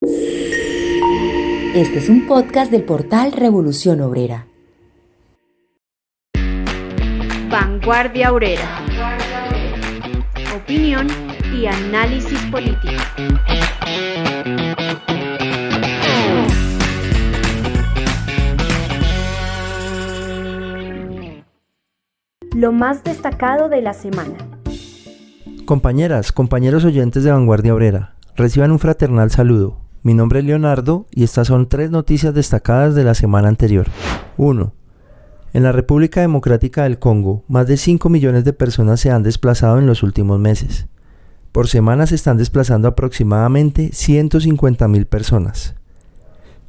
Este es un podcast del portal Revolución Obrera. Vanguardia Obrera. Opinión y análisis político. Lo más destacado de la semana. Compañeras, compañeros oyentes de Vanguardia Obrera, reciban un fraternal saludo. Mi nombre es Leonardo y estas son 3 noticias destacadas de la semana anterior. 1. En la República Democrática del Congo, más de 5 millones de personas se han desplazado en los últimos meses. Por semana se están desplazando aproximadamente 150.000 personas.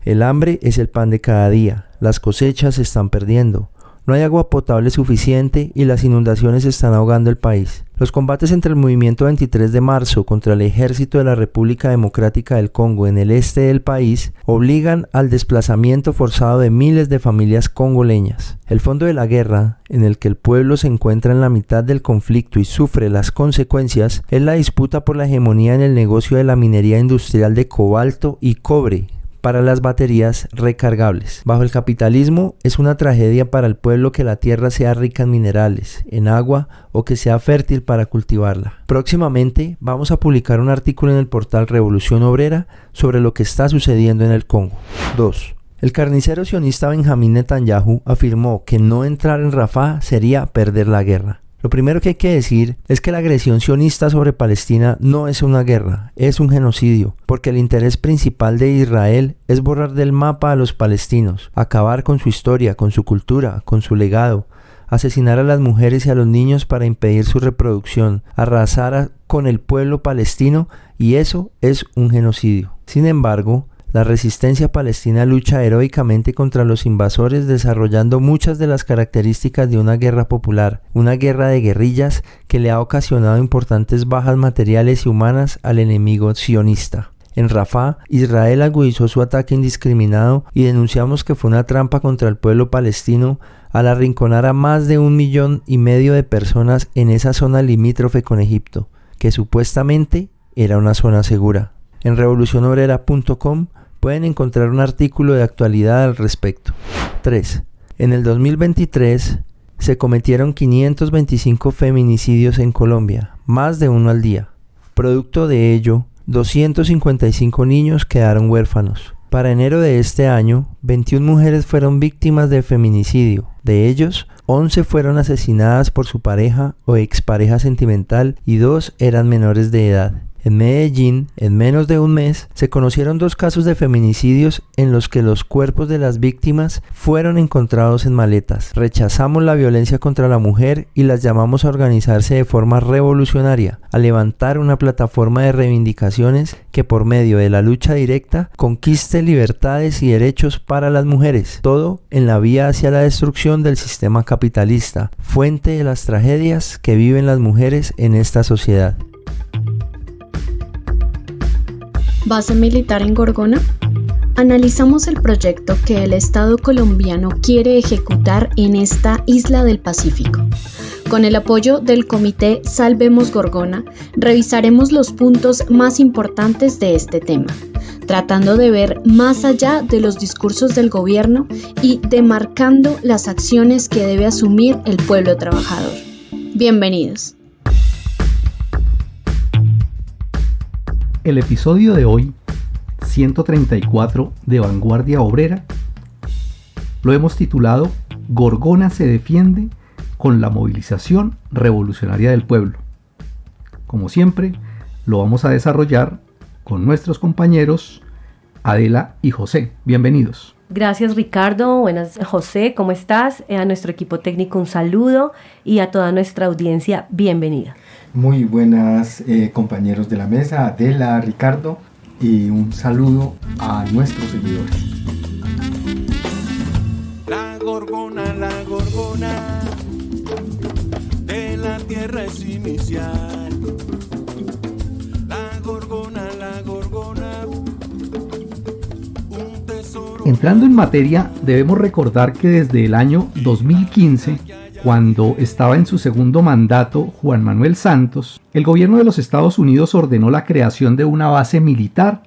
El hambre es el pan de cada día, las cosechas se están perdiendo. No hay agua potable suficiente y las inundaciones están ahogando el país. Los combates entre el movimiento 23 de marzo contra el ejército de la República Democrática del Congo en el este del país obligan al desplazamiento forzado de miles de familias congoleñas. El fondo de la guerra, en el que el pueblo se encuentra en la mitad del conflicto y sufre las consecuencias, es la disputa por la hegemonía en el negocio de la minería industrial de cobalto y cobre para las baterías recargables. Bajo el capitalismo es una tragedia para el pueblo que la tierra sea rica en minerales, en agua o que sea fértil para cultivarla. Próximamente vamos a publicar un artículo en el portal Revolución Obrera sobre lo que está sucediendo en el Congo. 2. El carnicero sionista Benjamín Netanyahu afirmó que no entrar en Rafah sería perder la guerra. Lo primero que hay que decir es que la agresión sionista sobre Palestina no es una guerra, es un genocidio, porque el interés principal de Israel es borrar del mapa a los palestinos, acabar con su historia, con su cultura, con su legado, asesinar a las mujeres y a los niños para impedir su reproducción, arrasar con el pueblo palestino, y eso es un genocidio. Sin embargo, la resistencia palestina lucha heroicamente contra los invasores desarrollando muchas de las características de una guerra popular, una guerra de guerrillas que le ha ocasionado importantes bajas materiales y humanas al enemigo sionista. En Rafah, Israel agudizó su ataque indiscriminado y denunciamos que fue una trampa contra el pueblo palestino al arrinconar a más de 1,5 millones de personas en esa zona limítrofe con Egipto, que supuestamente era una zona segura. En revolucionobrera.com pueden encontrar un artículo de actualidad al respecto. 3. En el 2023 se cometieron 525 feminicidios en Colombia, más de uno al día. Producto de ello, 255 niños quedaron huérfanos. Para enero de este año, 21 mujeres fueron víctimas de feminicidio. De ellos, 11 fueron asesinadas por su pareja o expareja sentimental y 2 eran menores de edad. En Medellín, en menos de un mes, se conocieron 2 casos de feminicidios en los que los cuerpos de las víctimas fueron encontrados en maletas. Rechazamos la violencia contra la mujer y las llamamos a organizarse de forma revolucionaria, a levantar una plataforma de reivindicaciones que por medio de la lucha directa conquiste libertades y derechos para las mujeres, todo en la vía hacia la destrucción del sistema capitalista, fuente de las tragedias que viven las mujeres en esta sociedad. ¿Base militar en Gorgona? Analizamos el proyecto que el Estado colombiano quiere ejecutar en esta isla del Pacífico. Con el apoyo del Comité Salvemos Gorgona, revisaremos los puntos más importantes de este tema, tratando de ver más allá de los discursos del gobierno y demarcando las acciones que debe asumir el pueblo trabajador. Bienvenidos. El episodio de hoy, 134 de Vanguardia Obrera, lo hemos titulado Gorgona se defiende con la movilización revolucionaria del pueblo. Como siempre, lo vamos a desarrollar con nuestros compañeros Adela y José. Bienvenidos. Gracias, Ricardo. Buenas, José, ¿cómo estás? A nuestro equipo técnico un saludo y a toda nuestra audiencia, bienvenida. Muy buenas compañeros de la mesa, Adela, Ricardo, y un saludo a nuestros seguidores. La gorgona, de la tierra es inicial. La gorgona, un tesoro. Entrando en materia, debemos recordar que desde el año 2015, cuando estaba en su segundo mandato Juan Manuel Santos, el gobierno de los Estados Unidos ordenó la creación de una base militar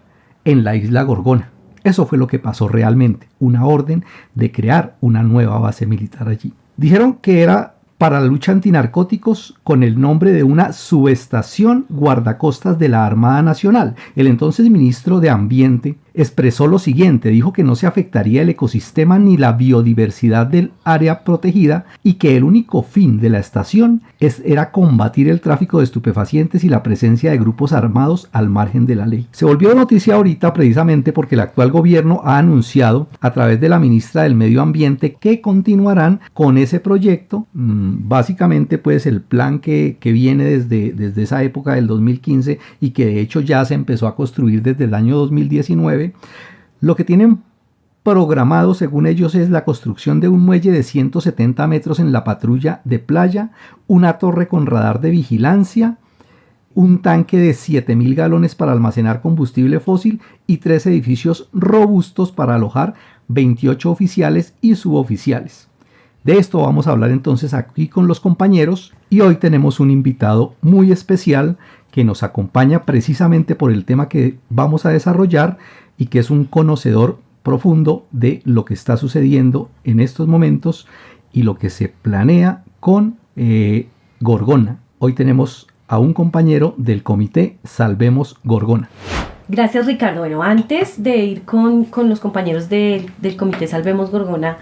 en la isla Gorgona. Eso fue lo que pasó realmente, una orden de crear una nueva base militar allí. Dijeron que era para la lucha antinarcóticos con el nombre de una subestación guardacostas de la Armada Nacional. El entonces ministro de Ambiente expresó lo siguiente, dijo que no se afectaría el ecosistema ni la biodiversidad del área protegida y que el único fin de la estación era combatir el tráfico de estupefacientes y la presencia de grupos armados al margen de la ley. Se volvió noticia ahorita precisamente porque el actual gobierno ha anunciado a través de la ministra del Medio Ambiente que continuarán con ese proyecto. Básicamente pues el plan que viene desde esa época del 2015 y que de hecho ya se empezó a construir desde el año 2019, lo que tienen programado según ellos es la construcción de un muelle de 170 metros en la patrulla de playa, una torre con radar de vigilancia, un tanque de 7.000 galones para almacenar combustible fósil y 3 edificios robustos para alojar 28 oficiales y suboficiales. De esto vamos a hablar entonces aquí con los compañeros y hoy tenemos un invitado muy especial que nos acompaña precisamente por el tema que vamos a desarrollar y que es un conocedor profundo de lo que está sucediendo en estos momentos y lo que se planea con Gorgona. Hoy tenemos a un compañero del comité Salvemos Gorgona. Gracias, Ricardo. Bueno, antes de ir con los compañeros del comité Salvemos Gorgona,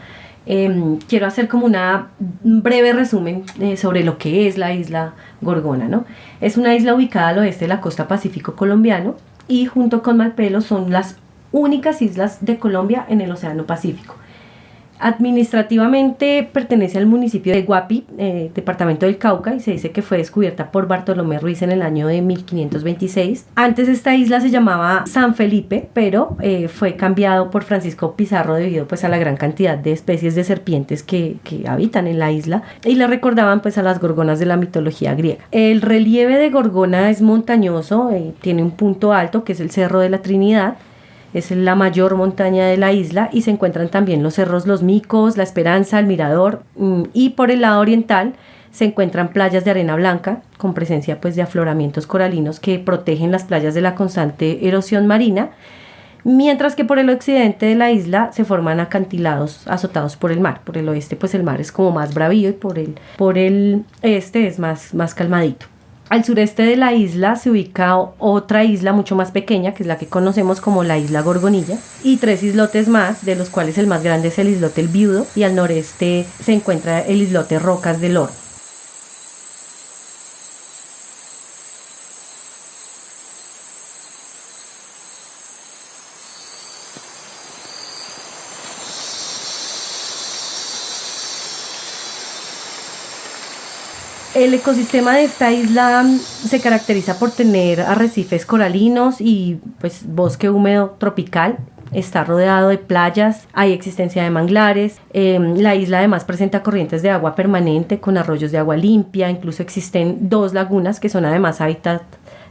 quiero hacer como un breve resumen sobre lo que es la isla Gorgona, ¿no? Es una isla ubicada al oeste de la costa pacífico colombiano y junto con Malpelo son las únicas islas de Colombia en el Océano Pacífico. Administrativamente pertenece al municipio de Guapi, departamento del Cauca, y se dice que fue descubierta por Bartolomé Ruiz en el año de 1526. Antes esta isla se llamaba San Felipe, pero fue cambiado por Francisco Pizarro debido pues a la gran cantidad de especies de serpientes que habitan en la isla y le recordaban pues a las gorgonas de la mitología griega. El relieve de Gorgona es montañoso, tiene un punto alto que es el Cerro de la Trinidad. Es la mayor montaña de la isla y se encuentran también los cerros Los Micos, La Esperanza, El Mirador y por el lado oriental se encuentran playas de arena blanca con presencia pues de afloramientos coralinos que protegen las playas de la constante erosión marina, mientras que por el occidente de la isla se forman acantilados azotados por el mar. Por el oeste pues el mar es como más bravío y por el este es más calmadito. Al sureste de la isla se ubica otra isla mucho más pequeña, que es la que conocemos como la isla Gorgonilla, y 3 islotes más, de los cuales el más grande es el islote El Viudo, y al noreste se encuentra el islote Rocas del Oro. El ecosistema de esta isla se caracteriza por tener arrecifes coralinos y pues bosque húmedo tropical. Está rodeado de playas, hay existencia de manglares. La isla además presenta corrientes de agua permanente con arroyos de agua limpia. Incluso existen 2 lagunas que son además hábitat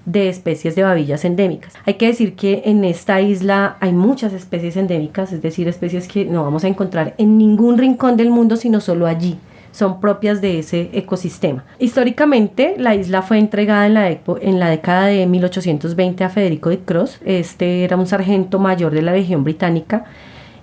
de especies de babillas endémicas. Hay que decir que en esta isla hay muchas especies endémicas, es decir, especies que no vamos a encontrar en ningún rincón del mundo, sino solo allí. Son propias de ese ecosistema. Históricamente, la isla fue entregada en la década de 1820 a Federico de Cross. Este era un sargento mayor de la Legión Británica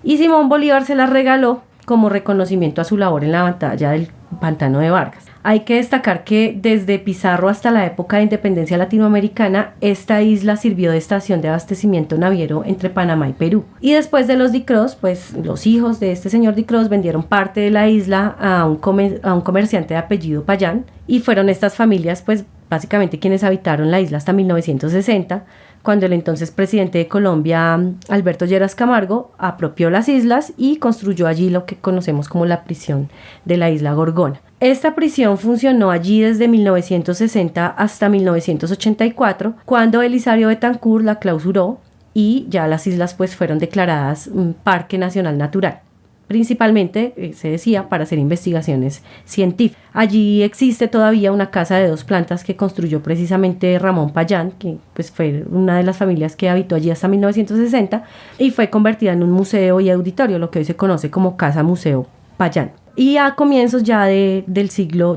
y Simón Bolívar se la regaló como reconocimiento a su labor en la batalla del Pantano de Vargas. Hay que destacar que desde Pizarro hasta la época de independencia latinoamericana, esta isla sirvió de estación de abastecimiento naviero entre Panamá y Perú. Y después de los Dicros, pues los hijos de este señor Dicros vendieron parte de la isla a un comerciante de apellido Payán, y fueron estas familias, pues básicamente quienes habitaron la isla hasta 1960, cuando el entonces presidente de Colombia, Alberto Lleras Camargo, apropió las islas y construyó allí lo que conocemos como la prisión de la isla Gorgona. Esta prisión funcionó allí desde 1960 hasta 1984, cuando Elisario Betancur la clausuró y ya las islas pues fueron declaradas un parque nacional natural. Principalmente, se decía, para hacer investigaciones científicas. Allí existe todavía una casa de 2 plantas que construyó precisamente Ramón Payán, que pues fue una de las familias que habitó allí hasta 1960 y fue convertida en un museo y auditorio, lo que hoy se conoce como Casa Museo Payán. Y a comienzos ya de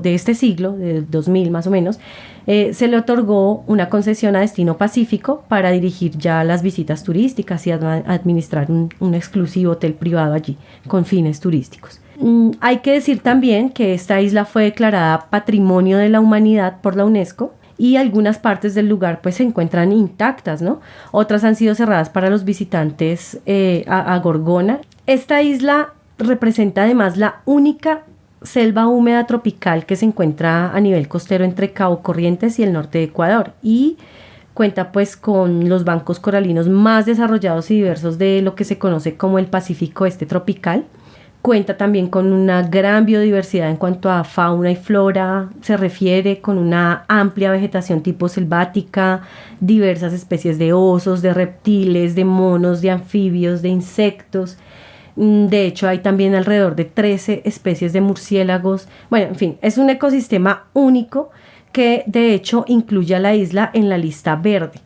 este siglo, de 2000 más o menos, se le otorgó una concesión a Destino Pacífico para dirigir ya las visitas turísticas y administrar un exclusivo hotel privado allí con fines turísticos. Hay que decir también que esta isla fue declarada Patrimonio de la Humanidad por la UNESCO y algunas partes del lugar pues se encuentran intactas, ¿no? Otras han sido cerradas para los visitantes a Gorgona. Esta isla representa además la única selva húmeda tropical que se encuentra a nivel costero entre Cabo Corrientes y el norte de Ecuador y cuenta pues con los bancos coralinos más desarrollados y diversos de lo que se conoce como el Pacífico Este tropical. Cuenta también con una gran biodiversidad en cuanto a fauna y flora, se refiere con una amplia vegetación tipo selvática, diversas especies de osos, de reptiles, de monos, de anfibios, de insectos. De hecho, hay también alrededor de 13 especies de murciélagos. Bueno, en fin, es un ecosistema único que de hecho incluye a la isla en la lista verde.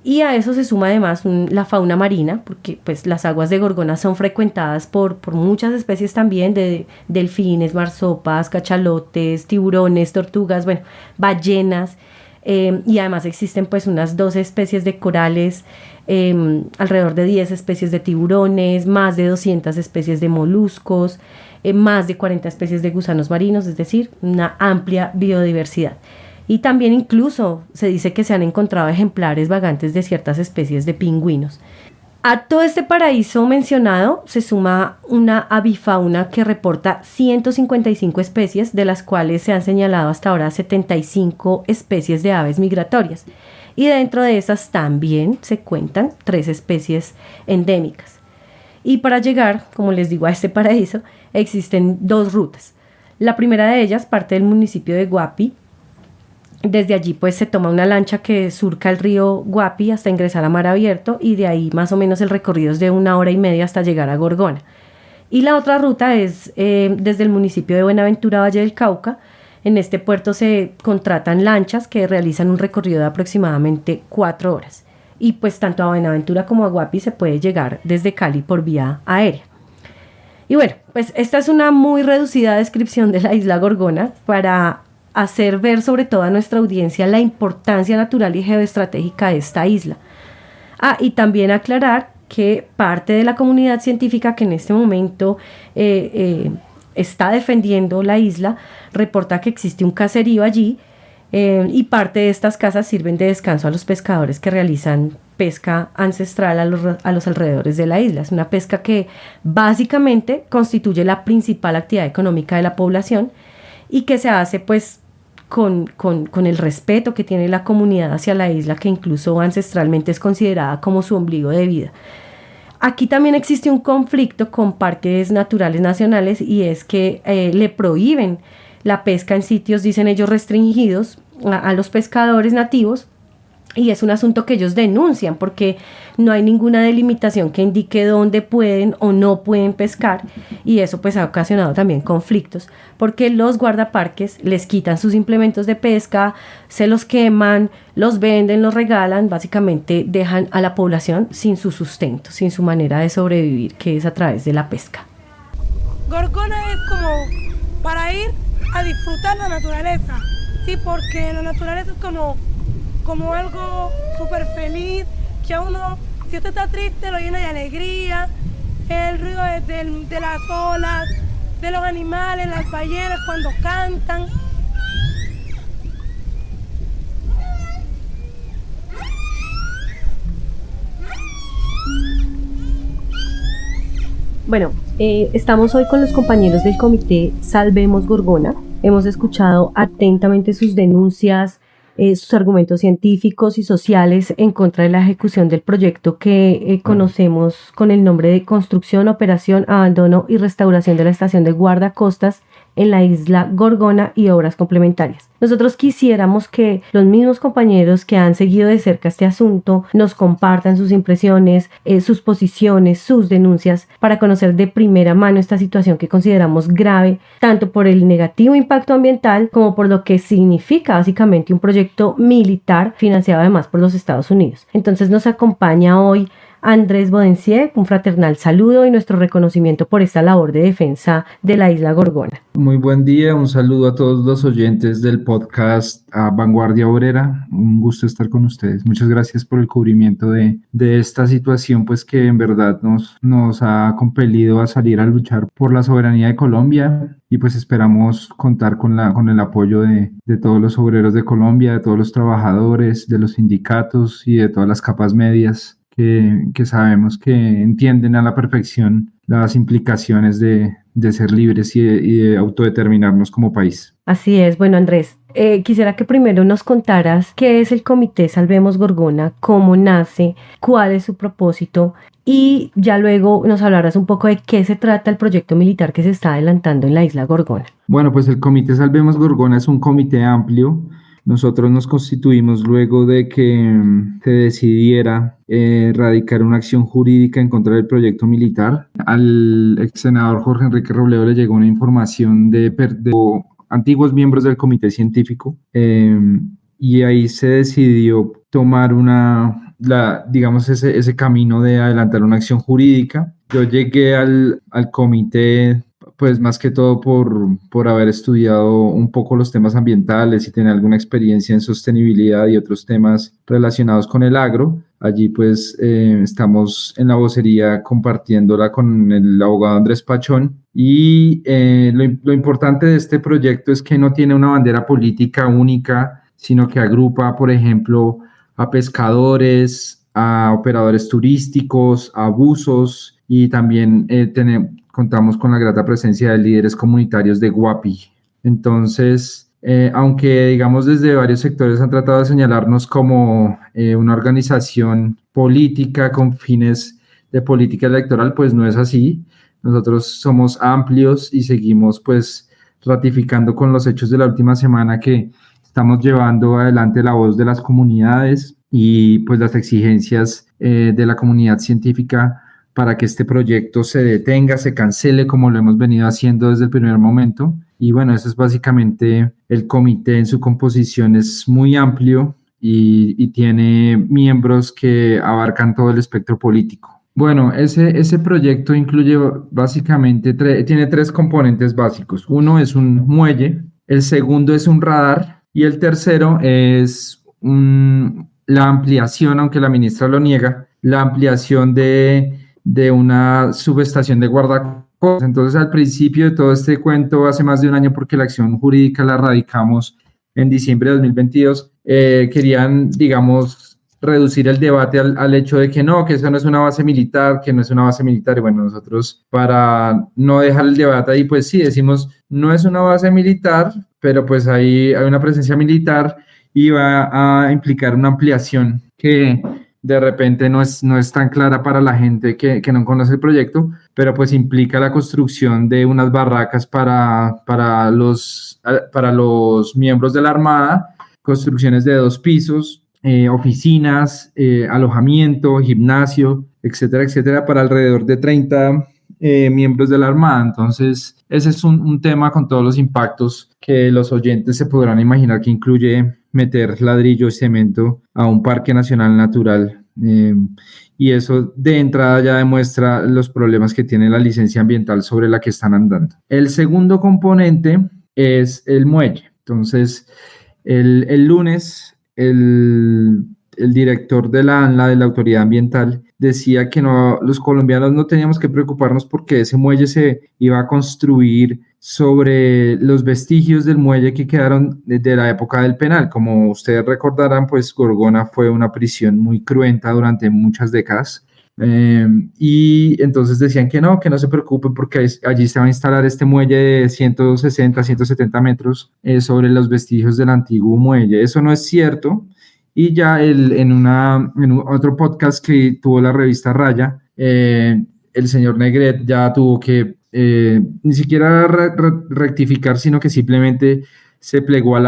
Y a eso se suma además la fauna marina, porque pues las aguas de Gorgona son frecuentadas por muchas especies también de delfines, marsopas, cachalotes, tiburones, tortugas, bueno, ballenas. Y además existen pues unas 12 especies de corales, alrededor de 10 especies de tiburones, más de 200 especies de moluscos, más de 40 especies de gusanos marinos, es decir, una amplia biodiversidad. Y también incluso se dice que se han encontrado ejemplares vagantes de ciertas especies de pingüinos. A todo este paraíso mencionado se suma una avifauna que reporta 155 especies, de las cuales se han señalado hasta ahora 75 especies de aves migratorias. Y dentro de esas también se cuentan 3 especies endémicas. Y para llegar, como les digo, a este paraíso existen 2 rutas. La primera de ellas parte del municipio de Guapi. Desde allí pues se toma una lancha que surca el río Guapi hasta ingresar a mar abierto y de ahí más o menos el recorrido es de 1 hora y media hasta llegar a Gorgona. Y la otra ruta es desde el municipio de Buenaventura, Valle del Cauca. En este puerto se contratan lanchas que realizan un recorrido de aproximadamente 4 horas. Y pues tanto a Buenaventura como a Guapi se puede llegar desde Cali por vía aérea. Y bueno, pues esta es una muy reducida descripción de la isla Gorgona para hacer ver sobre todo a nuestra audiencia la importancia natural y geoestratégica de esta isla. Y también aclarar que parte de la comunidad científica que en este momento está defendiendo la isla reporta que existe un caserío allí y parte de estas casas sirven de descanso a los pescadores que realizan pesca ancestral a los alrededores de la isla. Es una pesca que básicamente constituye la principal actividad económica de la población y que se hace pues con el respeto que tiene la comunidad hacia la isla, que incluso ancestralmente es considerada como su ombligo de vida. Aquí también existe un conflicto con parques naturales nacionales y es que le prohíben la pesca en sitios, dicen ellos, restringidos a los pescadores nativos. Y es un asunto que ellos denuncian porque no hay ninguna delimitación que indique dónde pueden o no pueden pescar y eso pues ha ocasionado también conflictos porque los guardaparques les quitan sus implementos de pesca, se los queman, los venden, los regalan, básicamente dejan a la población sin su sustento, sin su manera de sobrevivir, que es a través de la pesca. Gorgona es como para ir a disfrutar la naturaleza, sí, porque la naturaleza es como algo súper feliz, que a uno, si usted está triste, lo llena de alegría, el ruido de las olas, de los animales, las ballenas cuando cantan. Bueno, estamos hoy con los compañeros del comité Salvemos Gorgona. Hemos escuchado atentamente sus denuncias, sus argumentos científicos y sociales en contra de la ejecución del proyecto que conocemos con el nombre de Construcción, Operación, Abandono y Restauración de la Estación de Guardacostas en la isla Gorgona y obras complementarias. Nosotros quisiéramos que los mismos compañeros que han seguido de cerca este asunto nos compartan sus impresiones, sus posiciones, sus denuncias para conocer de primera mano esta situación que consideramos grave, tanto por el negativo impacto ambiental como por lo que significa básicamente un proyecto militar financiado además por los Estados Unidos. Entonces nos acompaña hoy Andrés Bodencier, un fraternal saludo y nuestro reconocimiento por esta labor de defensa de la isla Gorgona. Muy buen día, un saludo a todos los oyentes del podcast a Vanguardia Obrera. Un gusto estar con ustedes. Muchas gracias por el cubrimiento de esta situación, pues que en verdad nos ha compelido a salir a luchar por la soberanía de Colombia, y pues esperamos contar con el apoyo de todos los obreros de Colombia, de todos los trabajadores, de los sindicatos y de todas las capas medias que sabemos que entienden a la perfección las implicaciones de ser libres y de autodeterminarnos como país. Así es. Bueno, Andrés, quisiera que primero nos contaras qué es el Comité Salvemos Gorgona, cómo nace, cuál es su propósito, y ya luego nos hablarás un poco de qué se trata el proyecto militar que se está adelantando en la isla Gorgona. Bueno, pues el Comité Salvemos Gorgona es un comité amplio. Nosotros nos constituimos luego de que se decidiera radicar una acción jurídica en contra del proyecto militar. Al ex senador Jorge Enrique Robledo le llegó una información de antiguos miembros del comité científico, y ahí se decidió tomar digamos ese camino de adelantar una acción jurídica. Yo llegué al comité pues más que todo por haber estudiado un poco los temas ambientales y tener alguna experiencia en sostenibilidad y otros temas relacionados con el agro. Allí pues estamos en la vocería compartiéndola con el abogado Andrés Pachón, y lo importante de este proyecto es que no tiene una bandera política única, sino que agrupa, por ejemplo, a pescadores, a operadores turísticos, a buzos, y también contamos con la grata presencia de líderes comunitarios de Guapi. Entonces, aunque digamos desde varios sectores han tratado de señalarnos como una organización política con fines de política electoral, pues no es así. Nosotros somos amplios y seguimos pues ratificando con los hechos de la última semana que estamos llevando adelante la voz de las comunidades y pues las exigencias de la comunidad científica para que este proyecto se detenga, se cancele, como lo hemos venido haciendo desde el primer momento. Y bueno, eso es básicamente el comité. En su composición es muy amplio y tiene miembros que abarcan todo el espectro político. Bueno, ese proyecto incluye básicamente, tiene tres componentes básicos. Uno es un muelle, el segundo es un radar, y el tercero es la ampliación, aunque la ministra lo niega, la ampliación de una subestación de guardacostas. Entonces, al principio de todo este cuento, hace más de un año, porque la acción jurídica la radicamos en diciembre de 2022, querían, digamos, reducir el debate al hecho de que eso no es una base militar, que no es una base militar. Y bueno, nosotros, para no dejar el debate ahí, pues sí, decimos, no es una base militar, pero pues ahí hay una presencia militar y va a implicar una ampliación que de repente no es tan clara para la gente que no conoce el proyecto, pero pues implica la construcción de unas barracas para los miembros de la Armada, construcciones de 2 pisos, oficinas, alojamiento, gimnasio, etcétera, etcétera, para alrededor de 30 miembros de la Armada. Entonces, ese es un tema con todos los impactos que los oyentes se podrán imaginar, que incluye meter ladrillo y cemento a un parque nacional natural. Y eso de entrada ya demuestra los problemas que tiene la licencia ambiental sobre la que están andando. El segundo componente es el muelle. Entonces, el lunes, el director de la ANLA, de la Autoridad Ambiental, decía que los colombianos no teníamos que preocuparnos porque ese muelle se iba a construir sobre los vestigios del muelle que quedaron desde la época del penal. Como ustedes recordarán, pues Gorgona fue una prisión muy cruenta durante muchas décadas. Y entonces decían que no se preocupen porque allí se va a instalar este muelle de 160, 170 metros sobre los vestigios del antiguo muelle. Eso no es cierto. Y ya en otro podcast que tuvo la revista Raya, el señor Negret ya tuvo que ni siquiera rectificar, sino que simplemente se plegó a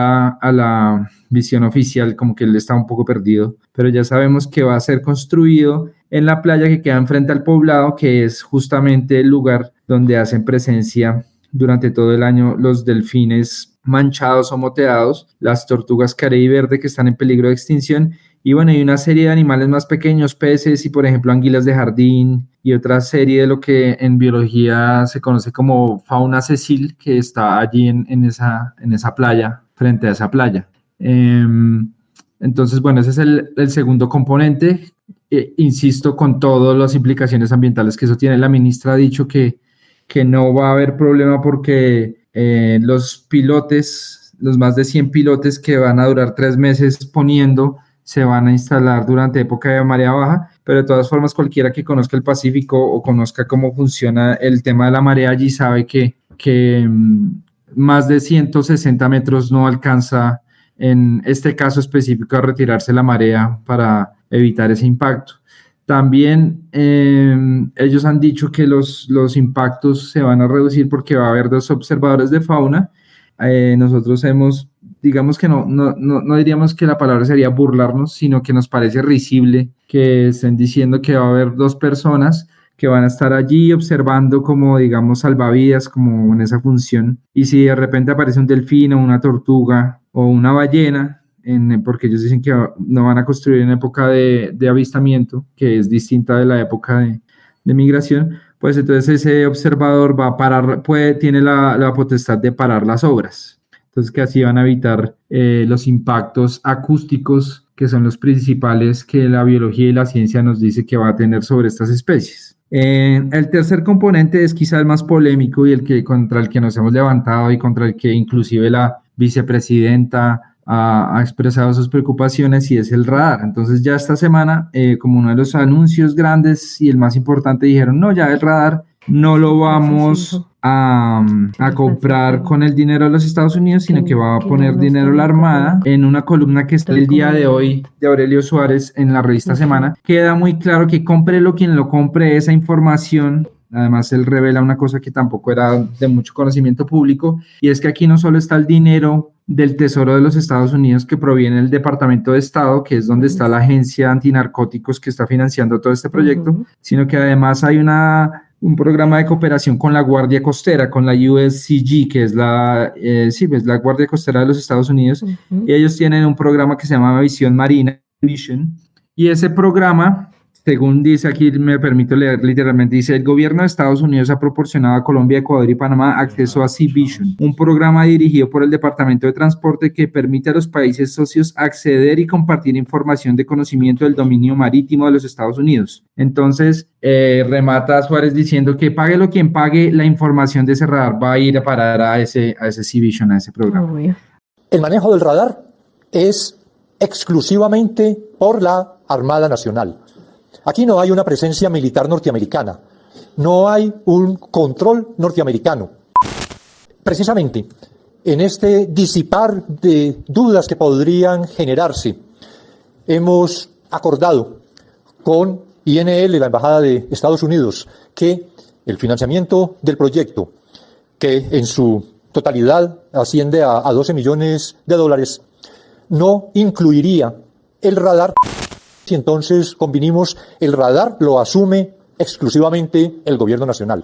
la visión oficial, como que él está un poco perdido. Pero ya sabemos que va a ser construido en la playa que queda enfrente al poblado, que es justamente el lugar donde hacen presencia durante todo el año los delfines manchados o moteados, las tortugas carey verde que están en peligro de extinción, Y bueno, hay una serie de animales más pequeños, peces y por ejemplo anguilas de jardín y otra serie de lo que en biología se conoce como fauna sicil, que está allí en esa playa, frente a esa playa. Entonces, bueno, ese es el segundo componente. Insisto, con todas las implicaciones ambientales que eso tiene. La ministra ha dicho que no va a haber problema porque los pilotes, los más de 100 pilotes que van a durar 3 meses poniendo, se van a instalar durante época de marea baja, pero de todas formas cualquiera que conozca el Pacífico o conozca cómo funciona el tema de la marea allí sabe que más de 160 metros no alcanza en este caso específico a retirarse la marea para evitar ese impacto. También ellos han dicho que los impactos se van a reducir porque va a haber 2 observadores de fauna. Nosotros digamos que no diríamos que la palabra sería burlarnos, sino que nos parece risible que estén diciendo que va a haber 2 personas que van a estar allí observando como, digamos, salvavidas, como en esa función. Y si de repente aparece un delfín o una tortuga o una ballena, porque ellos dicen que no van a construir en época de avistamiento, que es distinta de la época de migración, pues entonces ese observador va a parar, tiene la potestad de parar las obras. Entonces que así van a evitar los impactos acústicos, que son los principales que la biología y la ciencia nos dice que va a tener sobre estas especies. El tercer componente es quizá el más polémico y contra el que nos hemos levantado y contra el que inclusive la vicepresidenta ha expresado sus preocupaciones, y es el radar. Entonces ya esta semana, como uno de los anuncios grandes y el más importante, dijeron, no, ya el radar no lo vamos a comprar con el dinero de los Estados Unidos, sino que va a poner dinero la Armada. En una columna que está el día de hoy de Aurelio Suárez en la revista Semana, queda muy claro que cómprelo quien lo compre esa información. Además, él revela una cosa que tampoco era de mucho conocimiento público, y es que aquí no solo está el dinero del Tesoro de los Estados Unidos que proviene del Departamento de Estado, que es donde está la agencia antinarcóticos que está financiando todo este proyecto, sino que además hay un programa de cooperación con la Guardia Costera, con la USCG, que es la Guardia Costera de los Estados Unidos, y ellos tienen un programa que se llama Visión Marina, Vision, y ese programa, según dice aquí, me permito leer literalmente, dice: el gobierno de Estados Unidos ha proporcionado a Colombia, Ecuador y Panamá acceso a Sea Vision, un programa dirigido por el Departamento de Transporte que permite a los países socios acceder y compartir información de conocimiento del dominio marítimo de los Estados Unidos. Entonces, remata Suárez diciendo que páguelo quien pague, la información de ese radar va a ir a parar a ese Sea Vision, a ese programa. El manejo del radar es exclusivamente por la Armada Nacional. Aquí no hay una presencia militar norteamericana, no hay un control norteamericano. Precisamente, en este disipar de dudas que podrían generarse, hemos acordado con INL, la Embajada de Estados Unidos, que el financiamiento del proyecto, que en su totalidad asciende a $12 millones, no incluiría el radar. Y entonces convinimos, el radar lo asume exclusivamente el gobierno nacional.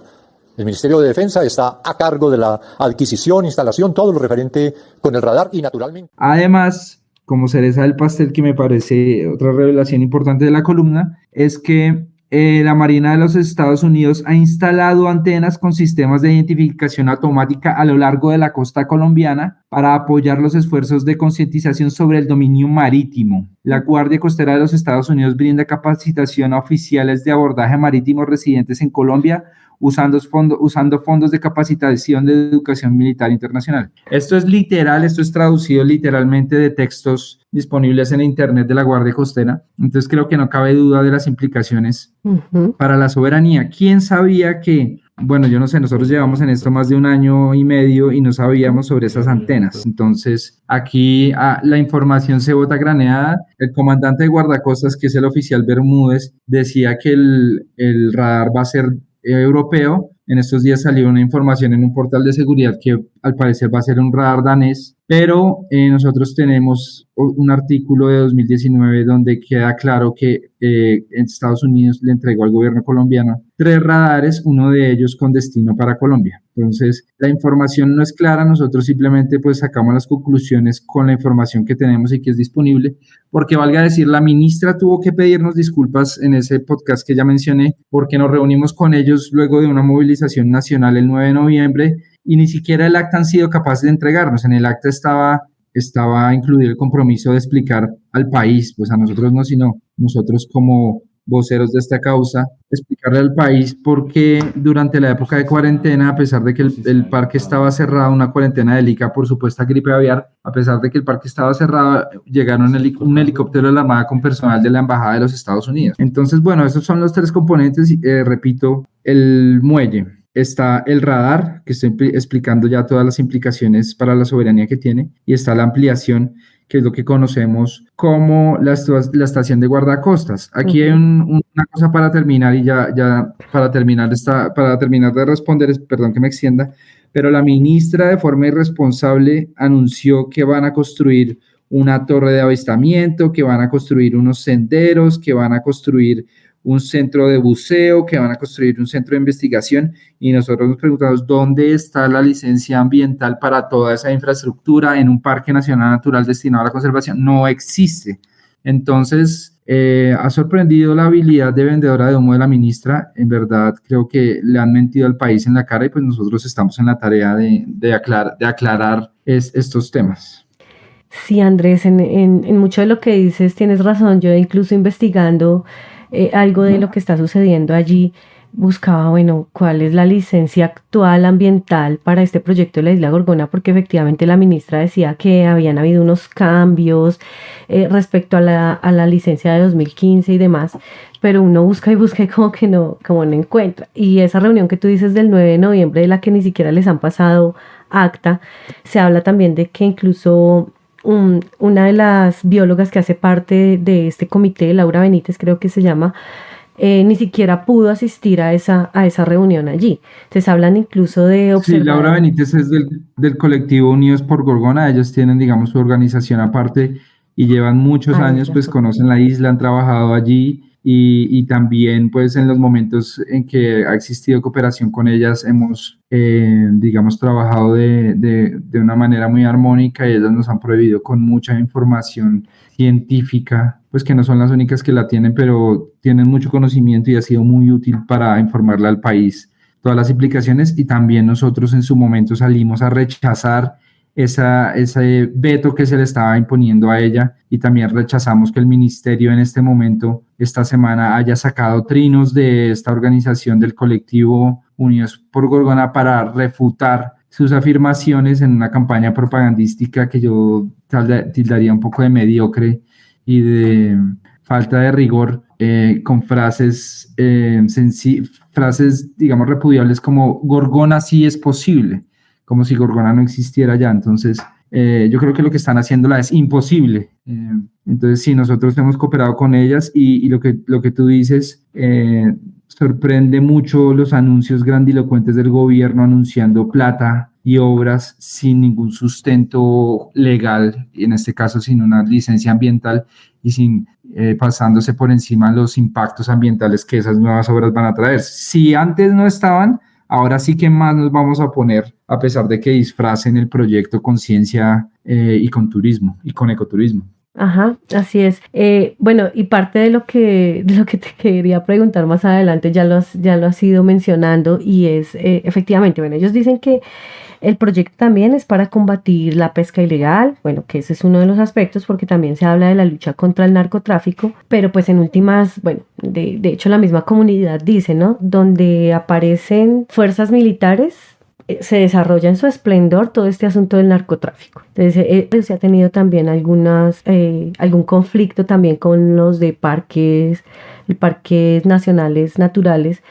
El Ministerio de Defensa está a cargo de la adquisición, instalación, todo lo referente con el radar y naturalmente. Además, como cereza del pastel, que me parece otra revelación importante de la columna, es que la Marina de los Estados Unidos ha instalado antenas con sistemas de identificación automática a lo largo de la costa colombiana para apoyar los esfuerzos de concientización sobre el dominio marítimo. La Guardia Costera de los Estados Unidos brinda capacitación a oficiales de abordaje marítimo residentes en Colombia usando fondos de capacitación de educación militar internacional. Esto es literal, esto es traducido literalmente de textos disponibles en internet de la Guardia Costera. Entonces creo que no cabe duda de las implicaciones para la soberanía. ¿Quién sabía que, bueno, yo no sé, nosotros llevamos en esto más de 1 año y medio y no sabíamos sobre esas antenas? Entonces aquí la información se bota graneada. El comandante de guardacostas, que es el oficial Bermúdez, decía que el radar va a ser europeo. En estos días salió una información en un portal de seguridad que al parecer va a ser un radar danés. pero nosotros tenemos un artículo de 2019 donde queda claro que Estados Unidos le entregó al gobierno colombiano 3 radares, uno de ellos con destino para Colombia. Entonces, la información no es clara, nosotros simplemente pues sacamos las conclusiones con la información que tenemos y que es disponible, porque valga decir, la ministra tuvo que pedirnos disculpas en ese podcast que ya mencioné, porque nos reunimos con ellos luego de una movilización nacional el 9 de noviembre, y ni siquiera el acta han sido capaces de entregarnos. En el acta estaba incluido el compromiso de explicar al país, pues a nosotros no, sino nosotros como voceros de esta causa, explicarle al país por qué durante la época de cuarentena, a pesar de que el parque estaba cerrado, una cuarentena del ICA por supuesta gripe aviar, a pesar de que el parque estaba cerrado, llegaron un helicóptero de la Armada con personal de la Embajada de los Estados Unidos. Entonces, bueno, esos son los 3 componentes, repito, el muelle. Está el radar, que estoy explicando ya todas las implicaciones para la soberanía que tiene, y está la ampliación, que es lo que conocemos como la estación de guardacostas. Aquí hay una cosa para terminar, y ya para terminar de responder, perdón que me extienda, pero la ministra de forma irresponsable anunció que van a construir una torre de avistamiento, que van a construir unos senderos, que van a construir un centro de buceo, que van a construir un centro de investigación, y nosotros nos preguntamos dónde está la licencia ambiental para toda esa infraestructura en un parque nacional natural destinado a la conservación. No existe. Entonces, ha sorprendido la habilidad de vendedora de humo de la ministra. En verdad, creo que le han mentido al país en la cara, y pues nosotros estamos en la tarea de aclarar estos temas. Sí, Andrés, en mucho de lo que dices tienes razón. Yo incluso investigando algo de lo que está sucediendo allí, buscaba, bueno, cuál es la licencia actual ambiental para este proyecto de la Isla Gorgona, porque efectivamente la ministra decía que habían habido unos cambios respecto a la licencia de 2015 y demás, pero uno busca y busca y como no encuentra. Y esa reunión que tú dices del 9 de noviembre, de la que ni siquiera les han pasado acta, se habla también de que incluso una de las biólogas que hace parte de este comité, Laura Benítez creo que se llama, ni siquiera pudo asistir a esa reunión allí. Entonces hablan incluso de observar... Sí, Laura Benítez es del colectivo Unidos por Gorgona. Ellos tienen, digamos, su organización aparte y llevan muchos años, pues conocen la isla, han trabajado allí, y también pues en los momentos en que ha existido cooperación con ellas hemos, digamos, trabajado de una manera muy armónica, y ellas nos han prohibido con mucha información científica, pues que no son las únicas que la tienen, pero tienen mucho conocimiento y ha sido muy útil para informarle al país todas las implicaciones. Y también nosotros en su momento salimos a rechazar ese veto que se le estaba imponiendo a ella, y también rechazamos que el ministerio en este momento, esta semana, haya sacado trinos de esta organización del colectivo Unidos por Gorgona para refutar sus afirmaciones en una campaña propagandística que yo tildaría un poco de mediocre y de falta de rigor, con frases, digamos, repudiables como Gorgona sí es posible, como si Gorgona no existiera ya. Entonces, yo creo que lo que están haciéndola es imposible. Entonces, sí, nosotros hemos cooperado con ellas, y lo que tú dices, sorprende mucho los anuncios grandilocuentes del gobierno anunciando plata y obras sin ningún sustento legal, y en este caso sin una licencia ambiental, y sin pasándose por encima los impactos ambientales que esas nuevas obras van a traer. Si antes no estaban, ahora sí que más nos vamos a poner, a pesar de que disfracen el proyecto con ciencia y con turismo y con ecoturismo. Ajá, así es. Bueno, y parte de lo que te quería preguntar más adelante ya lo has ido mencionando, y es efectivamente, bueno, ellos dicen que el proyecto también es para combatir la pesca ilegal, bueno, que ese es uno de los aspectos, porque también se habla de la lucha contra el narcotráfico, pero pues en últimas, bueno, de hecho la misma comunidad dice, ¿no? Donde aparecen fuerzas militares, se desarrolla en su esplendor todo este asunto del narcotráfico. Entonces se ha tenido también algún conflicto también con los de parques nacionales naturales,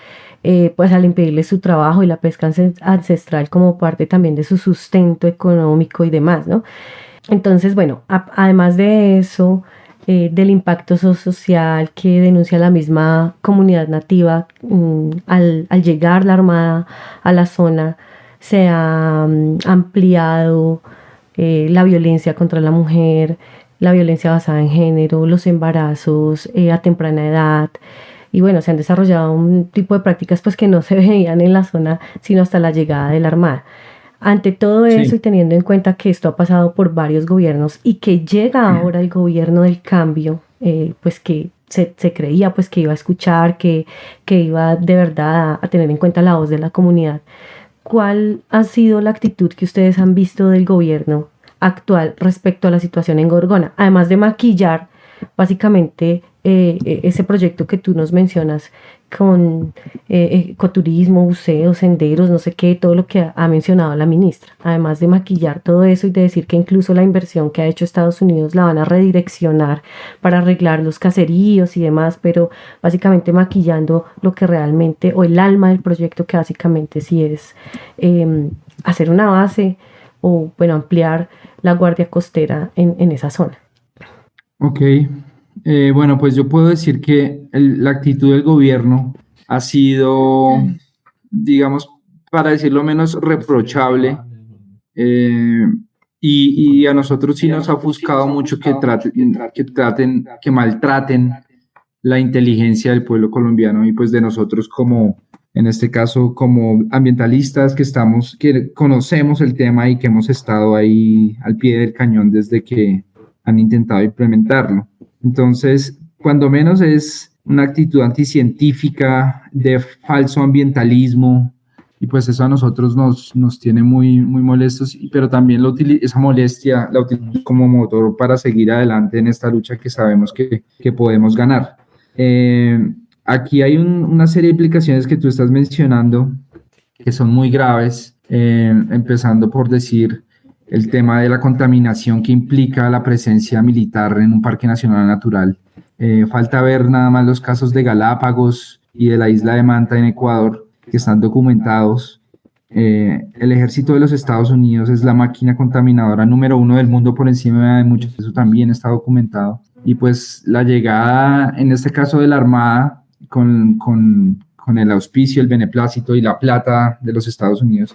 pues al impedirles su trabajo y la pesca ancestral como parte también de su sustento económico y demás, ¿no? Entonces, bueno, además de eso, del impacto social que denuncia la misma comunidad nativa, al llegar la Armada a la zona, se ha ampliado la violencia contra la mujer, la violencia basada en género, los embarazos a temprana edad. Y bueno, se han desarrollado un tipo de prácticas pues que no se veían en la zona sino hasta la llegada de la Armada. Ante todo eso, y teniendo en cuenta que esto ha pasado por varios gobiernos y que llega ahora el gobierno del cambio, pues que se creía pues que iba a escuchar, que iba de verdad a tener en cuenta la voz de la comunidad, ¿cuál ha sido la actitud que ustedes han visto del gobierno actual respecto a la situación en Gorgona? Además de maquillar básicamente ese proyecto que tú nos mencionas con ecoturismo, buceo, senderos, no sé qué, todo lo que ha mencionado la ministra. Además de maquillar todo eso y de decir que incluso la inversión que ha hecho Estados Unidos la van a redireccionar para arreglar los caseríos y demás, pero básicamente maquillando lo que realmente, o el alma del proyecto, que básicamente sí es hacer una base o bueno, ampliar la guardia costera en esa zona. Ok. Bueno, pues yo puedo decir que la actitud del gobierno ha sido, digamos, para decirlo menos, reprochable, y a nosotros sí nos ha ofuscado mucho que maltraten la inteligencia del pueblo colombiano y pues de nosotros como, en este caso, como ambientalistas que conocemos el tema y que hemos estado ahí al pie del cañón desde que han intentado implementarlo. Entonces, cuando menos es una actitud anticientífica, de falso ambientalismo, y pues eso a nosotros nos tiene muy, muy molestos, pero también esa molestia la utilizamos como motor para seguir adelante en esta lucha que sabemos que podemos ganar. Aquí hay una serie de implicaciones que tú estás mencionando que son muy graves, empezando por decir el tema de la contaminación que implica la presencia militar en un parque nacional natural. Falta ver nada más los casos de Galápagos y de la isla de Manta en Ecuador, que están documentados. El ejército de los Estados Unidos es la máquina contaminadora número 1 del mundo por encima de muchos, eso también está documentado. Y pues la llegada, en este caso de la Armada, con el auspicio, el beneplácito y la plata de los Estados Unidos,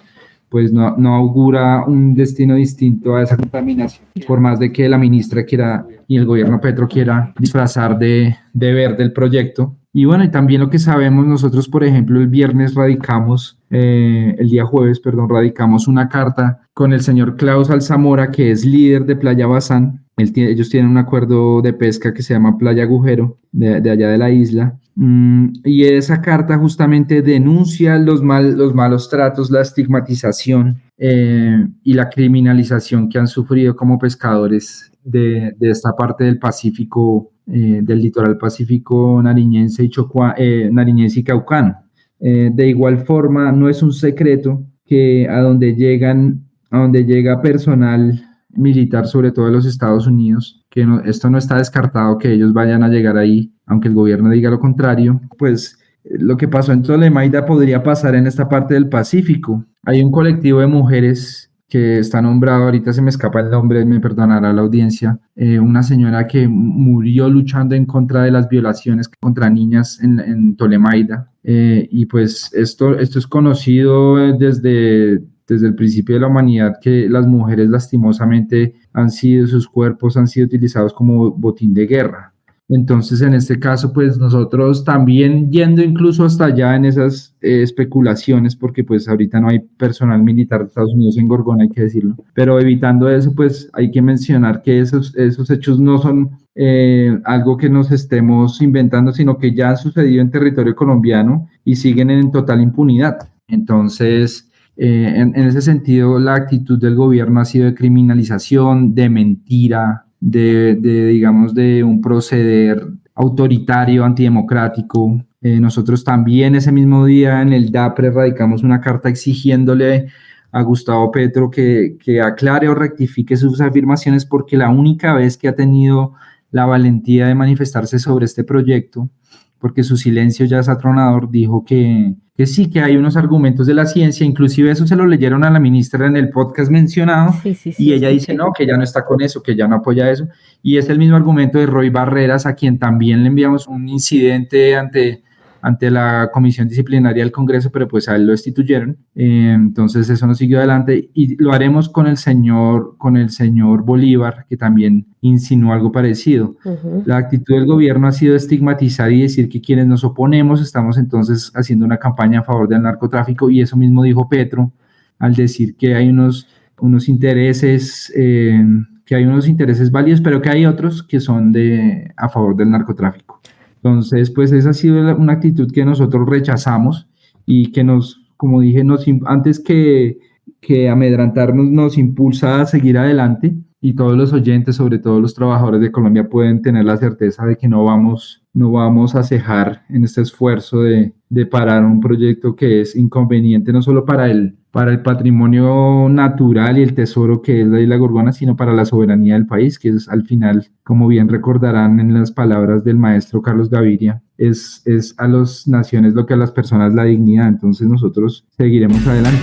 pues no augura un destino distinto a esa contaminación, por más de que la ministra quiera y el gobierno Petro quiera disfrazar de verde el proyecto. Y bueno, y también lo que sabemos nosotros, por ejemplo, el día jueves, radicamos una carta con el señor Klaus Alzamora, que es líder de Playa Bazán. Ellos tienen un acuerdo de pesca que se llama Playa Agujero, de allá de la isla. Y esa carta justamente denuncia los malos tratos, la estigmatización y la criminalización que han sufrido como pescadores de esta parte del Pacífico, del litoral pacífico nariñense y caucano. De igual forma, no es un secreto que a donde llega personal militar, sobre todo de los Estados Unidos, esto no está descartado que ellos vayan a llegar ahí, aunque el gobierno diga lo contrario, pues lo que pasó en Tolemaida podría pasar en esta parte del Pacífico. Hay un colectivo de mujeres que está nombrado, ahorita se me escapa el nombre, me perdonará la audiencia, una señora que murió luchando en contra de las violaciones contra niñas en Tolemaida, y pues esto es conocido desde el principio de la humanidad, que las mujeres lastimosamente sus cuerpos han sido utilizados como botín de guerra. Entonces, en este caso, pues nosotros también yendo incluso hasta allá en esas especulaciones, porque pues ahorita no hay personal militar de Estados Unidos en Gorgona, hay que decirlo, pero evitando eso, pues hay que mencionar que esos hechos no son algo que nos estemos inventando, sino que ya han sucedido en territorio colombiano y siguen en total impunidad. Entonces, en ese sentido, la actitud del gobierno ha sido de criminalización, de mentira, de un proceder autoritario, antidemocrático. Nosotros también ese mismo día en el DAPRE radicamos una carta exigiéndole a Gustavo Petro que aclare o rectifique sus afirmaciones, porque la única vez que ha tenido la valentía de manifestarse sobre este proyecto, porque su silencio ya es atronador, dijo que sí, que hay unos argumentos de la ciencia, inclusive eso se lo leyeron a la ministra en el podcast mencionado, y ella dice no, que ya no está con eso, que ya no apoya eso, y es el mismo argumento de Roy Barreras, a quien también le enviamos un incidente ante ante la comisión disciplinaria del Congreso, pero pues a él lo destituyeron. Entonces eso no siguió adelante y lo haremos con el señor Bolívar, que también insinuó algo parecido. La actitud del gobierno ha sido estigmatizar y decir que quienes nos oponemos estamos entonces haciendo una campaña a favor del narcotráfico, y eso mismo dijo Petro al decir que hay unos intereses válidos, pero que hay otros que son a favor del narcotráfico. Entonces, pues esa ha sido una actitud que nosotros rechazamos y que como dije, antes que amedrantarnos, nos impulsa a seguir adelante, y todos los oyentes, sobre todo los trabajadores de Colombia, pueden tener la certeza de que no vamos a cejar en este esfuerzo de parar un proyecto que es inconveniente no solo para el patrimonio natural y el tesoro que es la isla Gorgona, sino para la soberanía del país, que es al final, como bien recordarán en las palabras del maestro Carlos Gaviria, es a las naciones lo que a las personas la dignidad. Entonces nosotros seguiremos adelante.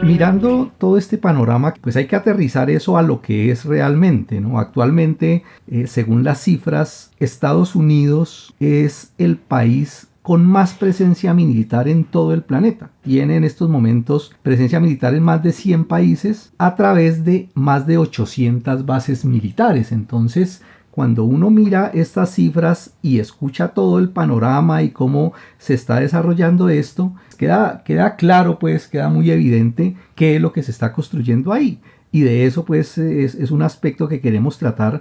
Mirando todo este panorama, pues hay que aterrizar eso a lo que es realmente, ¿no? Actualmente, según las cifras, Estados Unidos es el país con más presencia militar en todo el planeta. Tiene en estos momentos presencia militar en más de 100 países a través de más de 800 bases militares. Entonces, cuando uno mira estas cifras y escucha todo el panorama y cómo se está desarrollando esto, queda claro, pues queda muy evidente qué es lo que se está construyendo ahí. Y de eso pues es un aspecto que queremos tratar.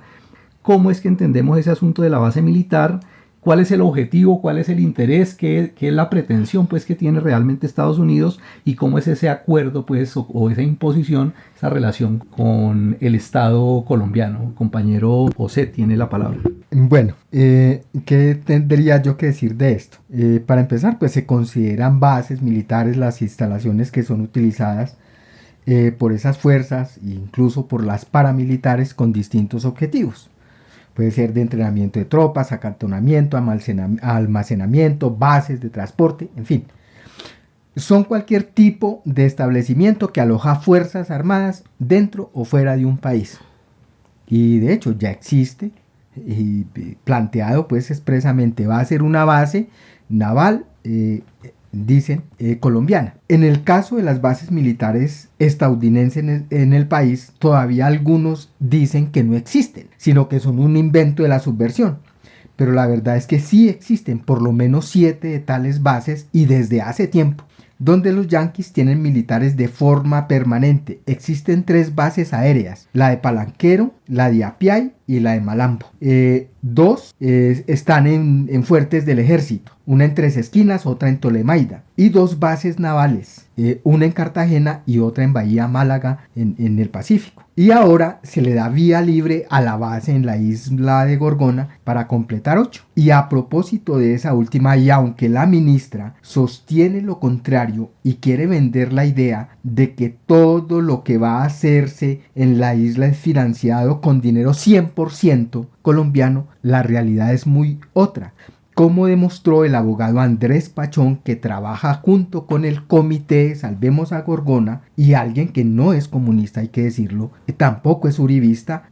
¿Cómo es que entendemos ese asunto de la base militar? ¿Cuál es el objetivo? ¿Cuál es el interés? ¿Qué es la pretensión pues que tiene realmente Estados Unidos? ¿Y cómo es ese acuerdo pues o esa imposición, esa relación con el Estado colombiano? Compañero José tiene la palabra. Bueno, ¿qué tendría yo que decir de esto? Para empezar, pues se consideran bases militares las instalaciones que son utilizadas por esas fuerzas, incluso por las paramilitares con distintos objetivos. Puede ser de entrenamiento de tropas, acantonamiento, almacenamiento, bases de transporte, en fin. Son cualquier tipo de establecimiento que aloja fuerzas armadas dentro o fuera de un país. Y de hecho ya existe y planteado pues expresamente, va a ser una base naval, dicen, colombiana. En el caso de las bases militares estadounidenses en el país, todavía algunos dicen que no existen, sino que son un invento de la subversión. Pero la verdad es que sí existen por lo menos 7 de tales bases, y desde hace tiempo, donde los yanquis tienen militares de forma permanente. Existen 3 bases aéreas, la de Palanquero, la de Apiay y la de Malambo. 2 están en fuertes del ejército, una en Tres Esquinas, otra en Tolemaida, y 2 bases navales, una en Cartagena y otra en Bahía Málaga en el Pacífico. Y ahora se le da vía libre a la base en la isla de Gorgona para completar 8. Y a propósito de esa última, y aunque la ministra sostiene lo contrario y quiere vender la idea de que todo lo que va a hacerse en la isla es financiado con dinero 100% colombiano, la realidad es muy otra. Como demostró el abogado Andrés Pachón, que trabaja junto con el comité Salvemos a Gorgona, y alguien que no es comunista, hay que decirlo, que tampoco es uribista,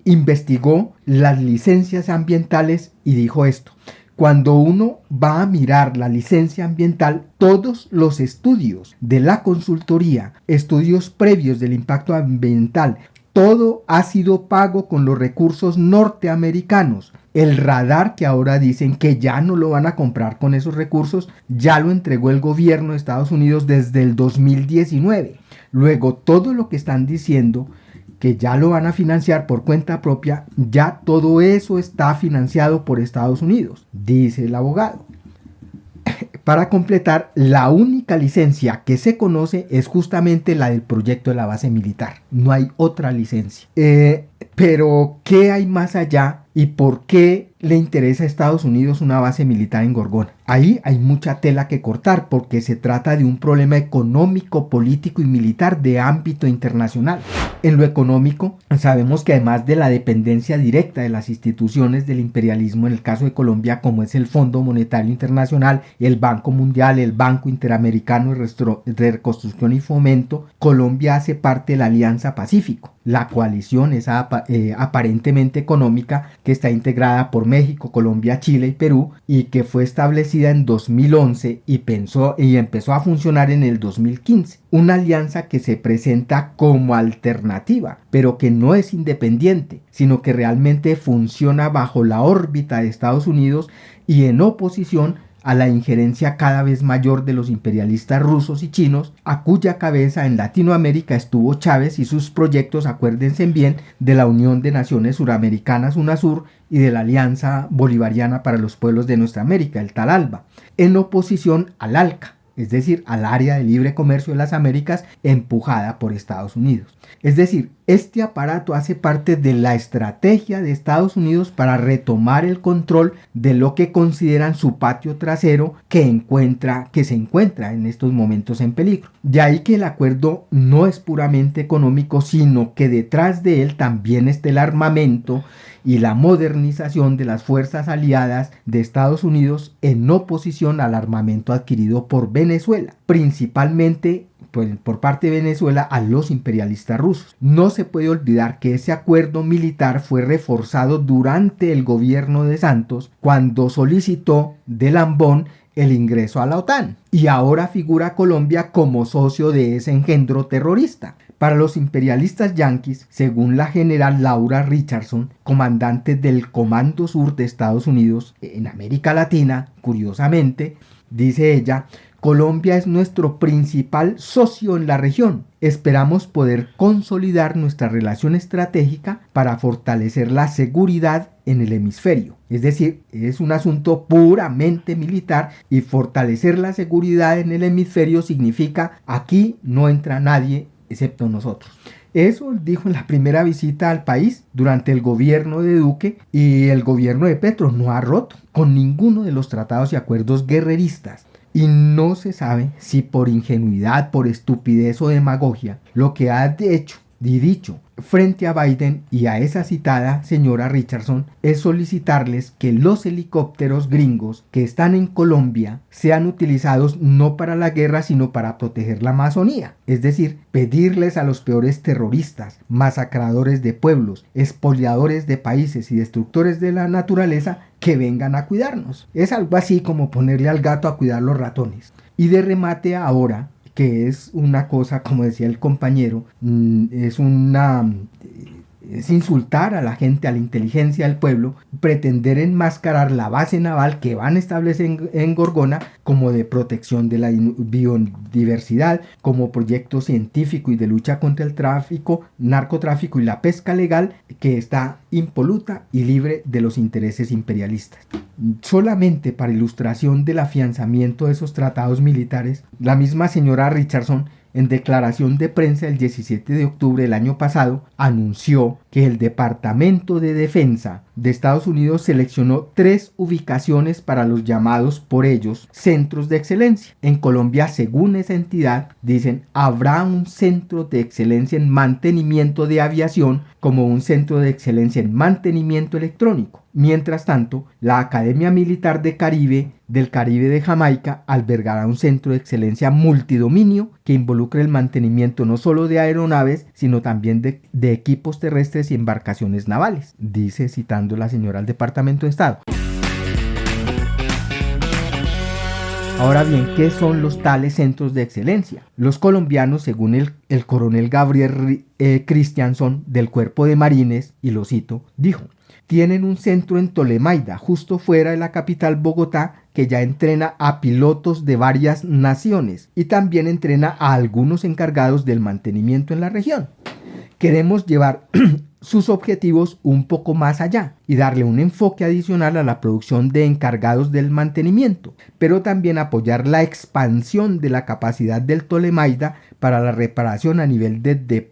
investigó las licencias ambientales y dijo esto: cuando uno va a mirar la licencia ambiental, todos los estudios de la consultoría, estudios previos del impacto ambiental, todo ha sido pago con los recursos norteamericanos. El radar, que ahora dicen que ya no lo van a comprar con esos recursos, ya lo entregó el gobierno de Estados Unidos desde el 2019. Luego, todo lo que están diciendo que ya lo van a financiar por cuenta propia, ya todo eso está financiado por Estados Unidos, dice el abogado. Para completar, la única licencia que se conoce es justamente la del proyecto de la base militar. No hay otra licencia. Pero, ¿qué hay más allá? ¿Y por qué le interesa a Estados Unidos una base militar en Gorgona? Ahí hay mucha tela que cortar, porque se trata de un problema económico, político y militar de ámbito internacional. En lo económico, sabemos que además de la dependencia directa de las instituciones del imperialismo, en el caso de Colombia, como es el Fondo Monetario Internacional, el Banco Mundial, el Banco Interamericano de Reconstrucción y Fomento, Colombia hace parte de la Alianza Pacífico. La coalición es aparentemente económica, que está integrada por México, Colombia, Chile y Perú, y que fue establecida en 2011 y empezó a funcionar en el 2015. Una alianza que se presenta como alternativa, pero que no es independiente, sino que realmente funciona bajo la órbita de Estados Unidos y en oposición a la injerencia cada vez mayor de los imperialistas rusos y chinos, a cuya cabeza en Latinoamérica estuvo Chávez y sus proyectos, acuérdense bien, de la Unión de Naciones Suramericanas, UNASUR, y de la Alianza Bolivariana para los Pueblos de Nuestra América, el tal ALBA, en oposición al ALCA, es decir, al Área de Libre Comercio de las Américas, empujada por Estados Unidos. Es decir, este aparato hace parte de la estrategia de Estados Unidos para retomar el control de lo que consideran su patio trasero, que se encuentra en estos momentos en peligro. De ahí que el acuerdo no es puramente económico, sino que detrás de él también está el armamento y la modernización de las fuerzas aliadas de Estados Unidos en oposición al armamento adquirido por Venezuela, principalmente por parte de Venezuela a los imperialistas rusos. No se puede olvidar que ese acuerdo militar fue reforzado durante el gobierno de Santos, cuando solicitó de Lambón el ingreso a la OTAN, y ahora figura Colombia como socio de ese engendro terrorista. Para los imperialistas yanquis, según la general Laura Richardson, comandante del Comando Sur de Estados Unidos en América Latina, curiosamente, dice ella, Colombia es nuestro principal socio en la región. Esperamos poder consolidar nuestra relación estratégica para fortalecer la seguridad en el hemisferio. Es decir, es un asunto puramente militar, y fortalecer la seguridad en el hemisferio significa aquí no entra nadie excepto nosotros. Eso dijo en la primera visita al país durante el gobierno de Duque, y el gobierno de Petro no ha roto con ninguno de los tratados y acuerdos guerreristas. Y no se sabe si por ingenuidad, por estupidez o demagogia, lo que ha hecho y dicho frente a Biden y a esa citada señora Richardson es solicitarles que los helicópteros gringos que están en Colombia sean utilizados no para la guerra, sino para proteger la Amazonía. Es decir, pedirles a los peores terroristas, masacradores de pueblos, expoliadores de países y destructores de la naturaleza que vengan a cuidarnos. Es algo así como ponerle al gato a cuidar los ratones. Y de remate ahora, que es una cosa, como decía el compañero, es insultar a la gente, a la inteligencia del pueblo, pretender enmascarar la base naval que van a establecer en Gorgona como de protección de la biodiversidad, como proyecto científico y de lucha contra el narcotráfico y la pesca legal, que está impoluta y libre de los intereses imperialistas. Solamente para ilustración del afianzamiento de esos tratados militares, la misma señora Richardson, en declaración de prensa el 17 de octubre del año pasado, anunció que el Departamento de Defensa de Estados Unidos seleccionó 3 ubicaciones para los llamados por ellos centros de excelencia. En Colombia, según esa entidad, dicen, habrá un centro de excelencia en mantenimiento de aviación, como un centro de excelencia en mantenimiento electrónico. Mientras tanto, la Academia Militar del Caribe de Jamaica albergará un centro de excelencia multidominio que involucre el mantenimiento no solo de aeronaves, sino también de equipos terrestres y embarcaciones navales, dice citando la señora del Departamento de Estado. Ahora bien, ¿qué son los tales centros de excelencia? Los colombianos, según el coronel Gabriel Christianson del Cuerpo de Marines, y lo cito, dijo: tienen un centro en Tolemaida, justo fuera de la capital Bogotá, que ya entrena a pilotos de varias naciones y también entrena a algunos encargados del mantenimiento en la región. Queremos llevar sus objetivos un poco más allá y darle un enfoque adicional a la producción de encargados del mantenimiento, pero también apoyar la expansión de la capacidad del Tolemaida para la reparación a nivel de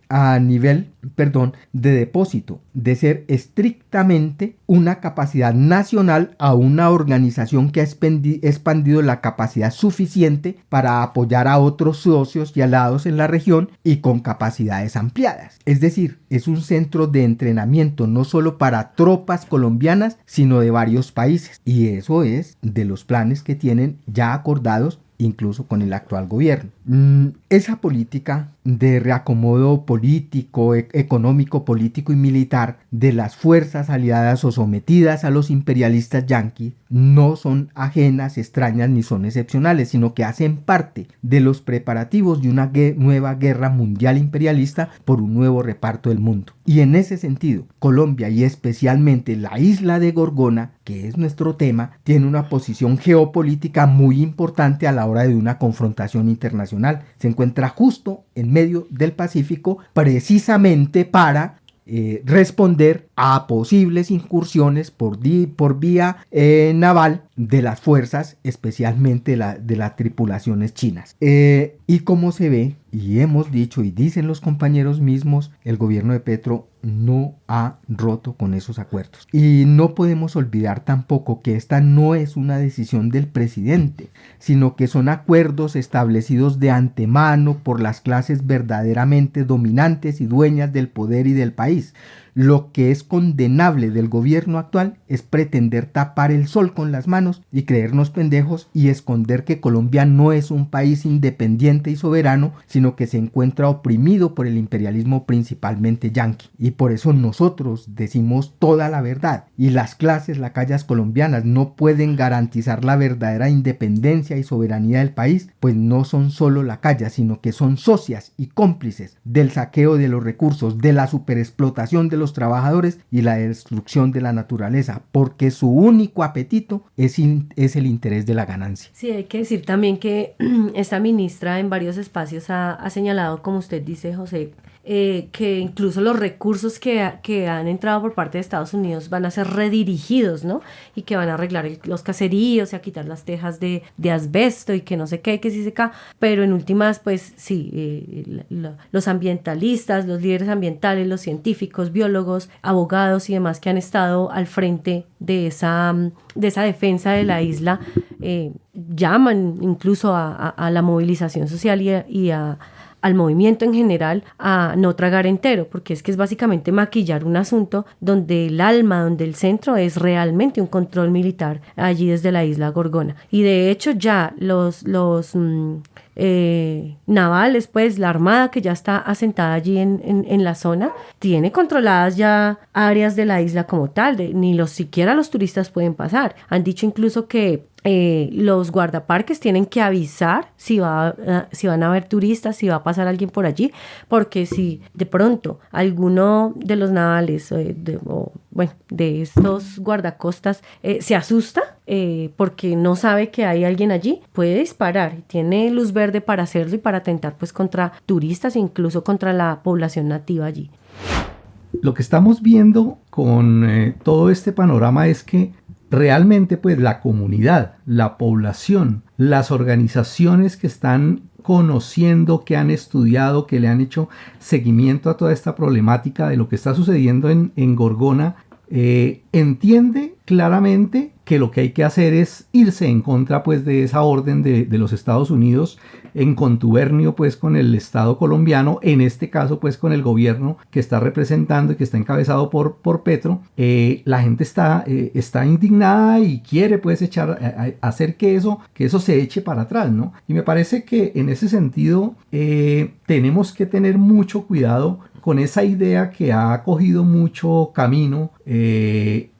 depósito, de ser estrictamente una capacidad nacional a una organización que ha expandido la capacidad suficiente para apoyar a otros socios y aliados en la región y con capacidades ampliadas. Es decir, es un centro de entrenamiento no solo para tropas colombianas, sino de varios países. Y eso es de los planes que tienen ya acordados incluso con el actual gobierno. Esa política de reacomodo político, económico, político y militar de las fuerzas aliadas o sometidas a los imperialistas yanquis no son ajenas, extrañas ni son excepcionales, sino que hacen parte de los preparativos de una nueva guerra mundial imperialista por un nuevo reparto del mundo. Y en ese sentido, Colombia y especialmente la isla de Gorgona, que es nuestro tema, tiene una posición geopolítica muy importante a la hora de una confrontación internacional. Se encuentra justo en medio del Pacífico precisamente para responder a posibles incursiones por vía naval de las fuerzas, especialmente de las tripulaciones chinas. Y como se ve, y hemos dicho y dicen los compañeros mismos, el gobierno de Petro no ha roto con esos acuerdos. Y no podemos olvidar tampoco que esta no es una decisión del presidente, sino que son acuerdos establecidos de antemano por las clases verdaderamente dominantes y dueñas del poder y del país. Lo que es condenable del gobierno actual es pretender tapar el sol con las manos y creernos pendejos y esconder que Colombia no es un país independiente y soberano, sino que se encuentra oprimido por el imperialismo principalmente yanqui. Y por eso nosotros decimos toda la verdad. Y las clases lacayas colombianas no pueden garantizar la verdadera independencia y soberanía del país, pues no son solo lacayas, sino que son socias y cómplices del saqueo de los recursos, de la superexplotación de los trabajadores y la destrucción de la naturaleza, porque su único apetito es el interés de la ganancia. Sí, hay que decir también que esta ministra en varios espacios ha señalado, como usted dice, José, que incluso los recursos que han entrado por parte de Estados Unidos van a ser redirigidos, ¿no? Y que van a arreglar los caseríos y a quitar las tejas de asbesto y que no sé qué, que sí se cae. Pero en últimas, pues sí, los ambientalistas, los líderes ambientales, los científicos, biólogos, abogados y demás que han estado al frente de esa defensa de la isla, llaman incluso a la movilización social y al movimiento en general a no tragar entero, porque es que es básicamente maquillar un asunto donde el alma, donde el centro es realmente un control militar allí desde la isla Gorgona. Y de hecho ya los navales, pues la armada que ya está asentada allí en la zona, tiene controladas ya áreas de la isla como tal, siquiera los turistas pueden pasar. Han dicho incluso que los guardaparques tienen que avisar si van a haber turistas, si va a pasar alguien por allí, porque si de pronto alguno de los navales de estos guardacostas se asusta porque no sabe que hay alguien allí, puede disparar y tiene luz verde para hacerlo y para atentar pues contra turistas e incluso contra la población nativa allí. Lo que estamos viendo con todo este panorama es que realmente pues la comunidad, la población, las organizaciones que están conociendo, que han estudiado, que le han hecho seguimiento a toda esta problemática de lo que está sucediendo en Gorgona, entiende claramente que lo que hay que hacer es irse en contra pues de esa orden de los Estados Unidos en contubernio pues con el Estado colombiano, en este caso pues con el gobierno que está representando y que está encabezado por Petro. La gente está indignada y quiere pues hacer que eso se eche para atrás, ¿no? Y me parece que en ese sentido tenemos que tener mucho cuidado con esa idea que ha cogido mucho camino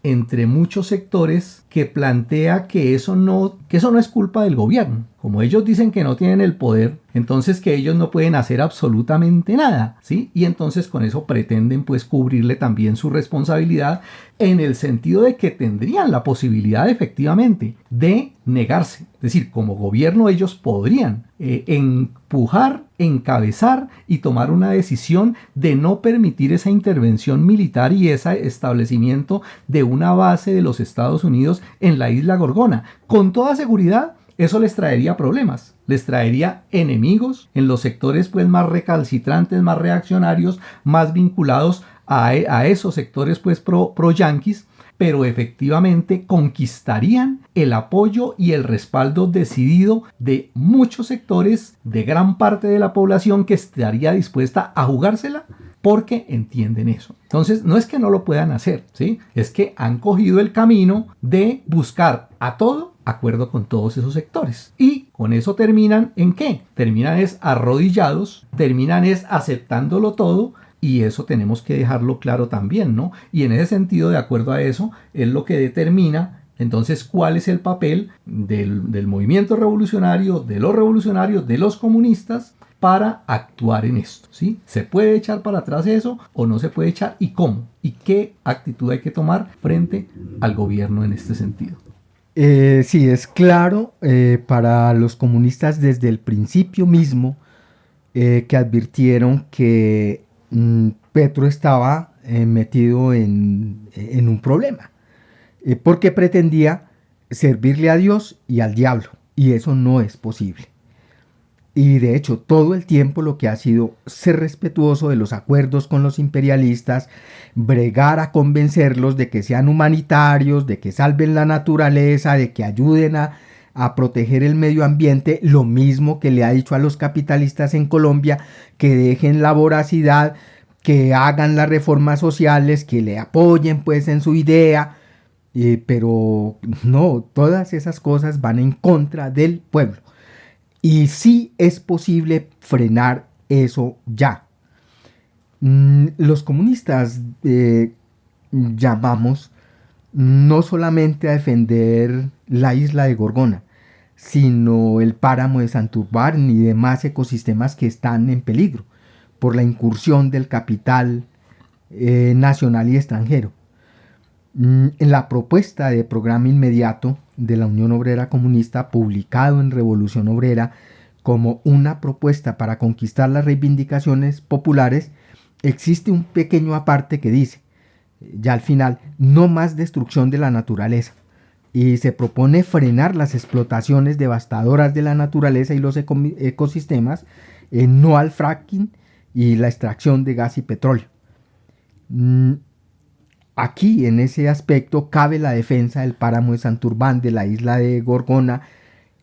entre muchos sectores, que plantea que eso no es culpa del gobierno. Como ellos dicen que no tienen el poder, entonces que ellos no pueden hacer absolutamente nada, ¿sí? Y entonces con eso pretenden pues cubrirle también su responsabilidad, en el sentido de que tendrían la posibilidad efectivamente de negarse. Es decir, como gobierno ellos podrían empujar, encabezar y tomar una decisión de no permitir esa intervención militar y ese establecimiento de una base de los Estados Unidos en la isla Gorgona. Con toda seguridad eso les traería problemas, les traería enemigos en los sectores pues más recalcitrantes, más reaccionarios, más vinculados a esos sectores pues pro yanquis, pero efectivamente conquistarían el apoyo y el respaldo decidido de muchos sectores, de gran parte de la población que estaría dispuesta a jugársela porque entienden eso. Entonces no es que no lo puedan hacer, ¿sí? Es que han cogido el camino de buscar a todo acuerdo con todos esos sectores. Y Con eso terminan ¿en qué? Terminan es arrodillados, terminan es aceptándolo todo, y eso tenemos que dejarlo claro también, ¿no? Y en ese sentido, de acuerdo a eso, es lo que determina entonces cuál es el papel del movimiento revolucionario, de los revolucionarios, de los comunistas, para actuar en esto, ¿sí? ¿Se puede echar para atrás eso o no se puede echar? ¿Y cómo? ¿Y qué actitud hay que tomar frente al gobierno en este sentido? Sí, es claro para los comunistas desde el principio mismo que advirtieron que Petro estaba metido en un problema, porque pretendía servirle a Dios y al diablo, y eso no es posible. Y de hecho todo el tiempo lo que ha sido ser respetuoso de los acuerdos con los imperialistas, bregar a convencerlos de que sean humanitarios, de que salven la naturaleza, de que ayuden a proteger el medio ambiente, lo mismo que le ha dicho a los capitalistas en Colombia, que dejen la voracidad, que hagan las reformas sociales, que le apoyen pues en su idea, pero no, todas esas cosas van en contra del pueblo. Y sí es posible frenar eso ya. Los comunistas llamamos no solamente a defender la isla de Gorgona, sino el páramo de Santurbán y demás ecosistemas que están en peligro por la incursión del capital nacional y extranjero. En la propuesta de programa inmediato de la Unión Obrera Comunista, publicado en Revolución Obrera como una propuesta para conquistar las reivindicaciones populares, existe un pequeño aparte que dice, ya al final, no más destrucción de la naturaleza, y se propone frenar las explotaciones devastadoras de la naturaleza y los ecosistemas, no al fracking y la extracción de gas y petróleo. Aquí, en ese aspecto, cabe la defensa del páramo de Santurbán, de la isla de Gorgona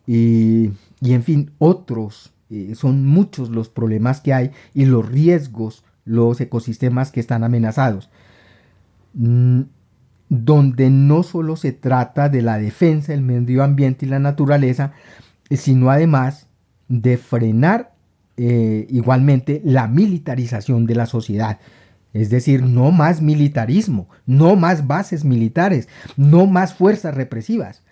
y en fin, otros. Son muchos los problemas que hay y los riesgos, los ecosistemas que están amenazados. Donde no solo se trata de la defensa del medio ambiente y la naturaleza, sino además de frenar igualmente la militarización de la sociedad. Es decir, no más militarismo, no más bases militares, no más fuerzas represivas.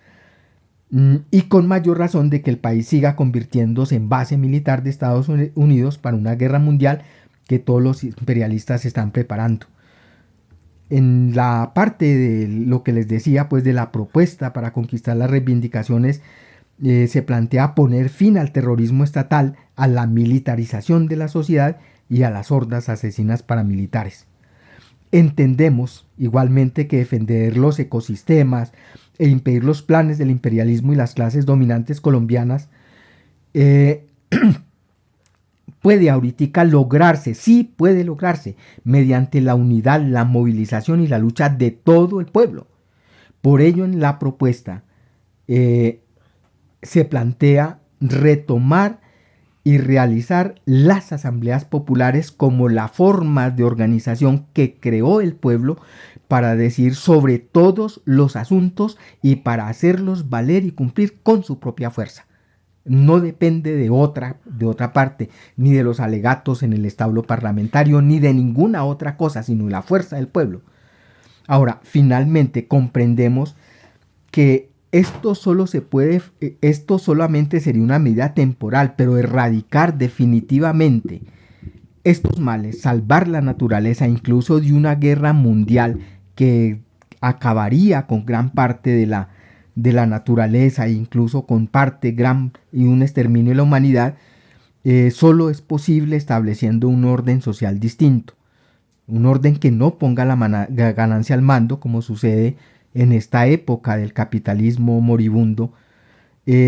Y con mayor razón de que el país siga convirtiéndose en base militar de Estados Unidos para una guerra mundial que todos los imperialistas están preparando. En la parte de lo que les decía, pues de la propuesta para conquistar las reivindicaciones, se plantea poner fin al terrorismo estatal, a la militarización de la sociedad y a las hordas asesinas paramilitares. Entendemos igualmente que defender los ecosistemas e impedir los planes del imperialismo y las clases dominantes colombianas puede ahorita lograrse, sí puede lograrse, mediante la unidad, la movilización y la lucha de todo el pueblo. Por ello, en la propuesta se plantea retomar y realizar las asambleas populares como la forma de organización que creó el pueblo para decidir sobre todos los asuntos y para hacerlos valer y cumplir con su propia fuerza. No depende de otra parte, ni de los alegatos en el establo parlamentario, ni de ninguna otra cosa, sino la fuerza del pueblo. Ahora, finalmente comprendemos que esto solamente sería una medida temporal, pero erradicar definitivamente estos males, salvar la naturaleza incluso de una guerra mundial que acabaría con gran parte de la naturaleza e incluso con parte y un exterminio de la humanidad, solo es posible estableciendo un orden social distinto, un orden que no ponga la ganancia al mando como sucede en esta época del capitalismo moribundo,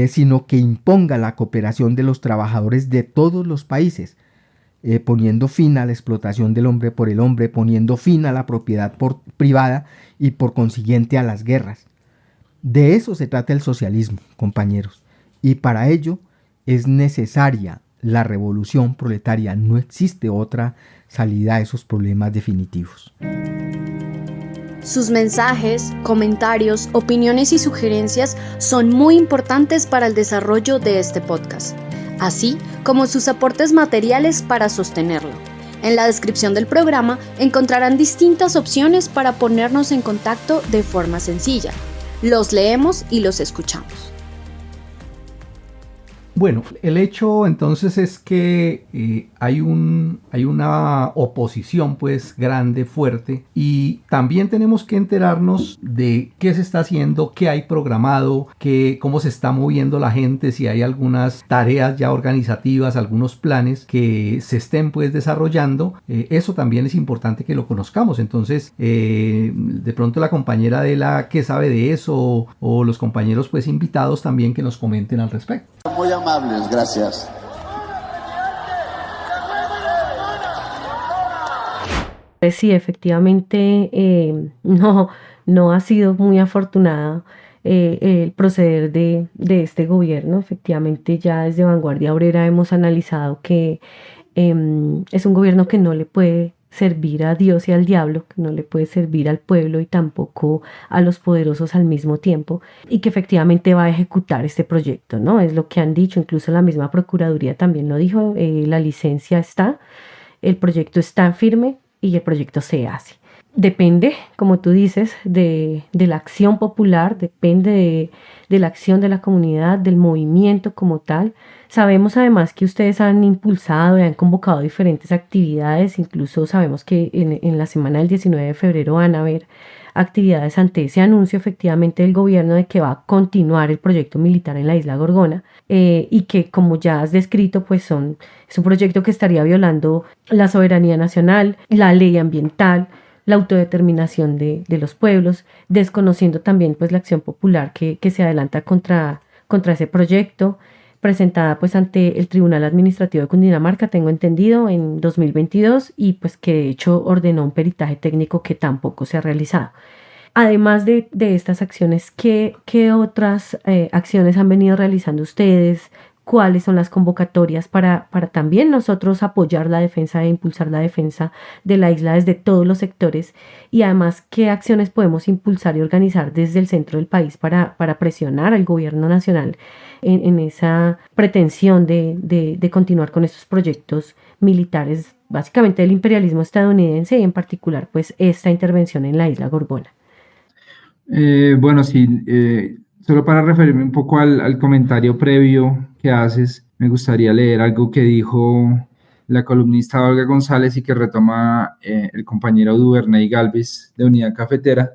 sino que imponga la cooperación de los trabajadores de todos los países, poniendo fin a la explotación del hombre por el hombre, poniendo fin a la propiedad privada y por consiguiente a las guerras. De eso se trata el socialismo, compañeros, y para ello es necesaria la revolución proletaria. No existe otra salida a esos problemas definitivos. Sus mensajes, comentarios, opiniones y sugerencias son muy importantes para el desarrollo de este podcast, así como sus aportes materiales para sostenerlo. En la descripción del programa encontrarán distintas opciones para ponernos en contacto de forma sencilla. Los leemos y los escuchamos. Bueno, el hecho entonces es que hay una oposición pues grande, fuerte, y también tenemos que enterarnos de qué se está haciendo, qué hay programado, cómo se está moviendo la gente, si hay algunas tareas ya organizativas, algunos planes que se estén pues desarrollando. Eso también es importante que lo conozcamos. Entonces, de pronto la compañera Adela que sabe de eso, o los compañeros pues invitados también que nos comenten al respecto. Muy amables, gracias. Sí, efectivamente, no ha sido muy afortunado el proceder de este gobierno. Efectivamente, ya desde Vanguardia Obrera hemos analizado que es un gobierno que no le puede servir a Dios y al diablo, que no le puede servir al pueblo y tampoco a los poderosos al mismo tiempo, y que efectivamente va a ejecutar este proyecto, ¿no? Es lo que han dicho, incluso la misma Procuraduría también lo dijo, la licencia está, el proyecto está firme y el proyecto se hace. Depende, como tú dices, de la acción popular, depende de la acción de la comunidad, del movimiento como tal. Sabemos además que ustedes han impulsado y han convocado diferentes actividades, incluso sabemos que en la semana del 19 de febrero van a haber actividades ante ese anuncio efectivamente del gobierno de que va a continuar el proyecto militar en la isla Gorgona, y que, como ya has descrito, pues es un proyecto que estaría violando la soberanía nacional, la ley ambiental, la autodeterminación de los pueblos, desconociendo también pues la acción popular que se adelanta contra ese proyecto, presentada pues ante el Tribunal Administrativo de Cundinamarca, tengo entendido, en 2022, y pues que de hecho ordenó un peritaje técnico que tampoco se ha realizado. Además de estas acciones, ¿qué otras acciones han venido realizando ustedes? ¿Cuáles son las convocatorias para también nosotros apoyar la defensa e impulsar la defensa de la isla desde todos los sectores? Y además, ¿qué acciones podemos impulsar y organizar desde el centro del país para presionar al gobierno nacional en esa pretensión de continuar con estos proyectos militares, básicamente del imperialismo estadounidense, y en particular pues esta intervención en la isla Gorgona? Bueno, sí, solo para referirme un poco al comentario previo que haces, me gustaría leer algo que dijo la columnista Olga González y que retoma el compañero Duvernay Galvez de Unidad Cafetera.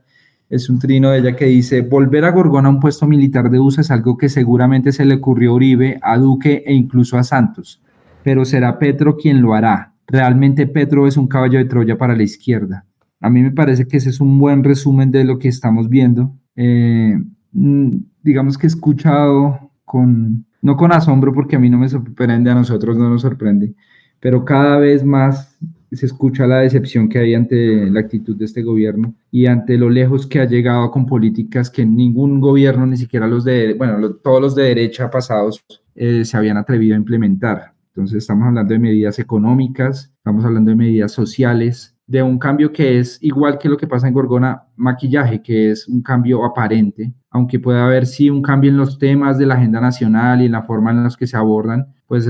Es un trino de ella que dice: volver a Gorgona a un puesto militar de uso es algo que seguramente se le ocurrió a Uribe, a Duque e incluso a Santos, pero será Petro quien lo hará. Realmente Petro es un caballo de Troya para la izquierda. A mí me parece que ese es un buen resumen de lo que estamos viendo. Digamos que he escuchado no con asombro, porque a mí no me sorprende, a nosotros no nos sorprende, pero cada vez más se escucha la decepción que hay ante la actitud de este gobierno y ante lo lejos que ha llegado con políticas que ningún gobierno, ni siquiera todos los de derecha pasados, se habían atrevido a implementar. Entonces estamos hablando de medidas económicas, estamos hablando de medidas sociales, de un cambio que es igual que lo que pasa en Gorgona, maquillaje, que es un cambio aparente, aunque puede haber sí un cambio en los temas de la agenda nacional y en la forma en los que se abordan, pues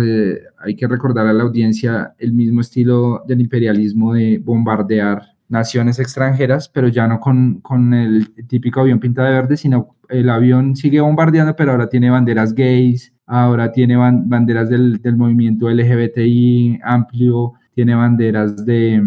hay que recordar a la audiencia el mismo estilo del imperialismo de bombardear naciones extranjeras, pero ya no con el típico avión pintado de verde, sino el avión sigue bombardeando, pero ahora tiene banderas gays, ahora tiene banderas del movimiento LGBTI amplio, tiene banderas de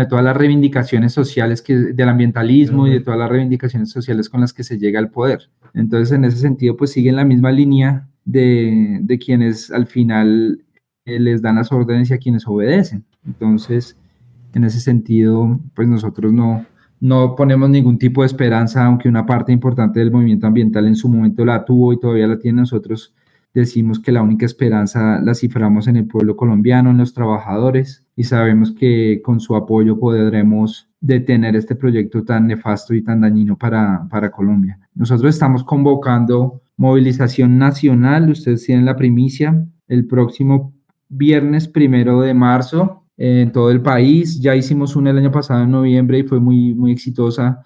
todas las reivindicaciones sociales del ambientalismo y de todas las reivindicaciones sociales con las que se llega al poder. Entonces, en ese sentido, pues siguen la misma línea de quienes al final les dan las órdenes y a quienes obedecen. Entonces, en ese sentido, pues nosotros no ponemos ningún tipo de esperanza, aunque una parte importante del movimiento ambiental en su momento la tuvo y todavía la tiene. Nosotros decimos que la única esperanza la ciframos en el pueblo colombiano, en los trabajadores, y sabemos que con su apoyo podremos detener este proyecto tan nefasto y tan dañino para Colombia. Nosotros estamos convocando movilización nacional, ustedes tienen la primicia, el próximo viernes 1 de marzo en todo el país. Ya hicimos una el año pasado en noviembre y fue muy, muy exitosa.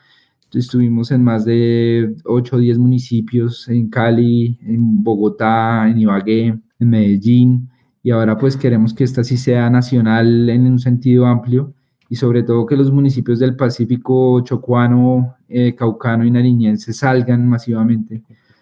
Estuvimos en más de 8 o 10 municipios, en Cali, en Bogotá, en Ibagué, en Medellín, y ahora pues queremos que esta sí sea nacional en un sentido amplio, y sobre todo que los municipios del Pacífico chocuano, caucano y nariñense salgan masivamente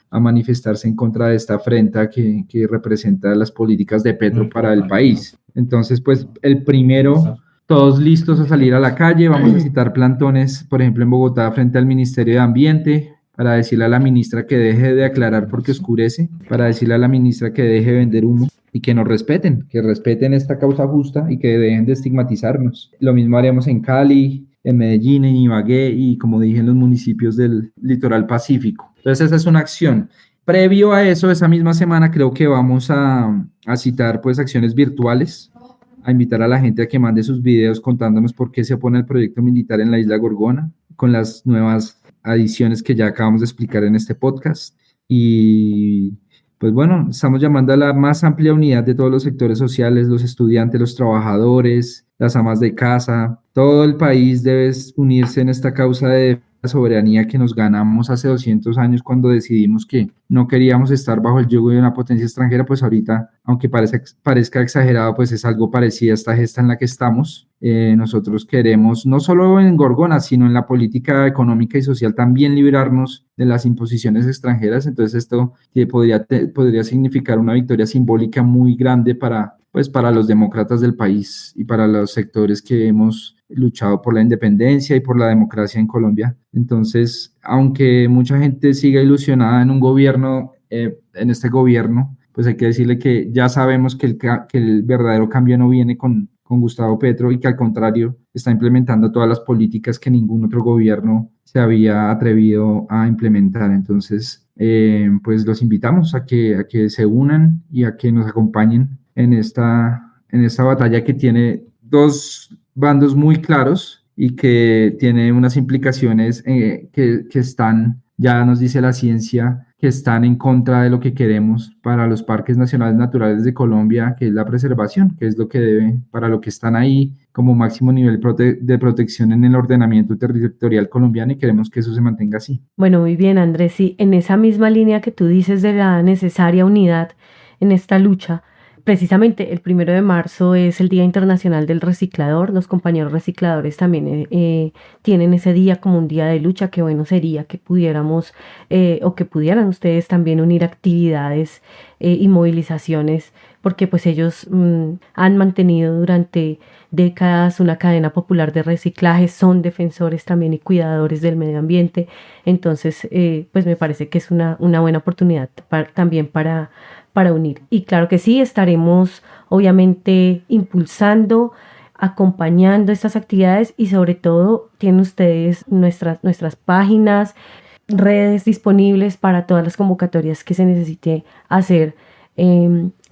a manifestarse en contra de esta afrenta que representa las políticas de Petro para el país. Entonces, pues el primero, todos listos a salir a la calle, vamos a citar plantones, por ejemplo en Bogotá, frente al Ministerio de Ambiente, para decirle a la ministra que deje de aclarar porque oscurece, para decirle a la ministra que deje de vender humo y que nos respeten, que respeten esta causa justa y que dejen de estigmatizarnos. Lo mismo haremos en Cali, en Medellín, en Ibagué y, como dije, en los municipios del litoral pacífico. Entonces esa es una acción. Previo a eso, esa misma semana creo que vamos a citar pues acciones virtuales, a invitar a la gente a que mande sus videos contándonos por qué se opone al proyecto militar en la isla Gorgona, con las nuevas adiciones que ya acabamos de explicar en este podcast. Y pues bueno, estamos llamando a la más amplia unidad de todos los sectores sociales, los estudiantes, los trabajadores, las amas de casa. Todo el país debe unirse en esta causa de la soberanía que nos ganamos hace 200 años cuando decidimos que no queríamos estar bajo el yugo de una potencia extranjera. Pues ahorita, aunque parezca exagerado, pues es algo parecido a esta gesta en la que estamos. Nosotros queremos, no solo en Gorgona, sino en la política económica y social, también librarnos de las imposiciones extranjeras. Entonces esto podría significar una victoria simbólica muy grande para los demócratas del país y para los sectores que hemos luchado por la independencia y por la democracia en Colombia. Entonces, aunque mucha gente siga ilusionada en un gobierno, en este gobierno, pues hay que decirle que ya sabemos que el verdadero cambio no viene con Gustavo Petro y que al contrario está implementando todas las políticas que ningún otro gobierno se había atrevido a implementar. Entonces, pues los invitamos a que se unan y a que nos acompañen en esta batalla que tiene dos bandos muy claros y que tiene unas implicaciones que están, ya nos dice la ciencia, que están en contra de lo que queremos para los parques nacionales naturales de Colombia, que es la preservación, que es lo que deben, para lo que están ahí como máximo nivel de protección en el ordenamiento territorial colombiano, y queremos que eso se mantenga así. Bueno, muy bien, Andrés, sí, en esa misma línea que tú dices de la necesaria unidad en esta lucha, precisamente el 1 de marzo es el Día Internacional del Reciclador. Los compañeros recicladores también tienen ese día como un día de lucha. Qué bueno sería que pudiéramos o que pudieran ustedes también unir actividades y movilizaciones, porque pues ellos han mantenido durante décadas una cadena popular de reciclaje, son defensores también y cuidadores del medio ambiente. Entonces pues me parece que es una buena oportunidad también para unir. Y claro que sí, estaremos obviamente impulsando, acompañando estas actividades, y sobre todo tienen ustedes nuestras páginas, redes disponibles para todas las convocatorias que se necesite hacer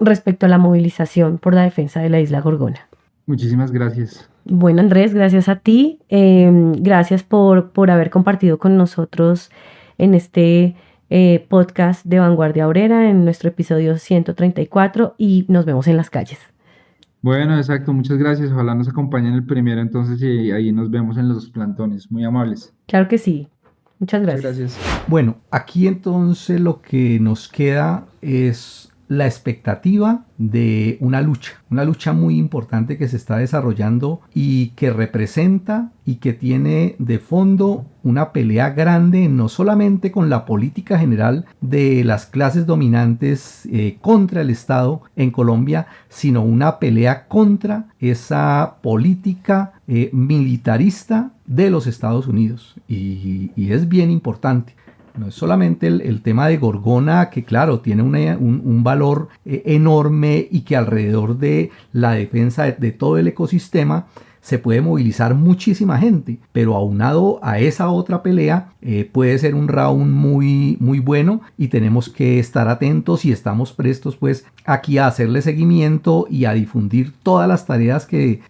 respecto a la movilización por la defensa de la isla Gorgona. Muchísimas gracias. Bueno, Andrés, gracias a ti. Gracias por haber compartido con nosotros en este podcast de Vanguardia Obrera, en nuestro episodio 134, y nos vemos en las calles. Bueno, exacto, muchas gracias. Ojalá nos acompañen el primero entonces y ahí nos vemos en los plantones. Muy amables. Claro que sí. Muchas gracias. Muchas gracias. Bueno, aquí entonces lo que nos queda es la expectativa de una lucha muy importante que se está desarrollando y que representa y que tiene de fondo una pelea grande, no solamente con la política general de las clases dominantes contra el Estado en Colombia, sino una pelea contra esa política militarista de los Estados Unidos. Y es bien importante. No es solamente el tema de Gorgona, que claro, tiene un valor enorme y que alrededor de la defensa de todo el ecosistema se puede movilizar muchísima gente, pero aunado a esa otra pelea puede ser un round muy, muy bueno, y tenemos que estar atentos y estamos prestos pues aquí a hacerle seguimiento y a difundir todas las tareas que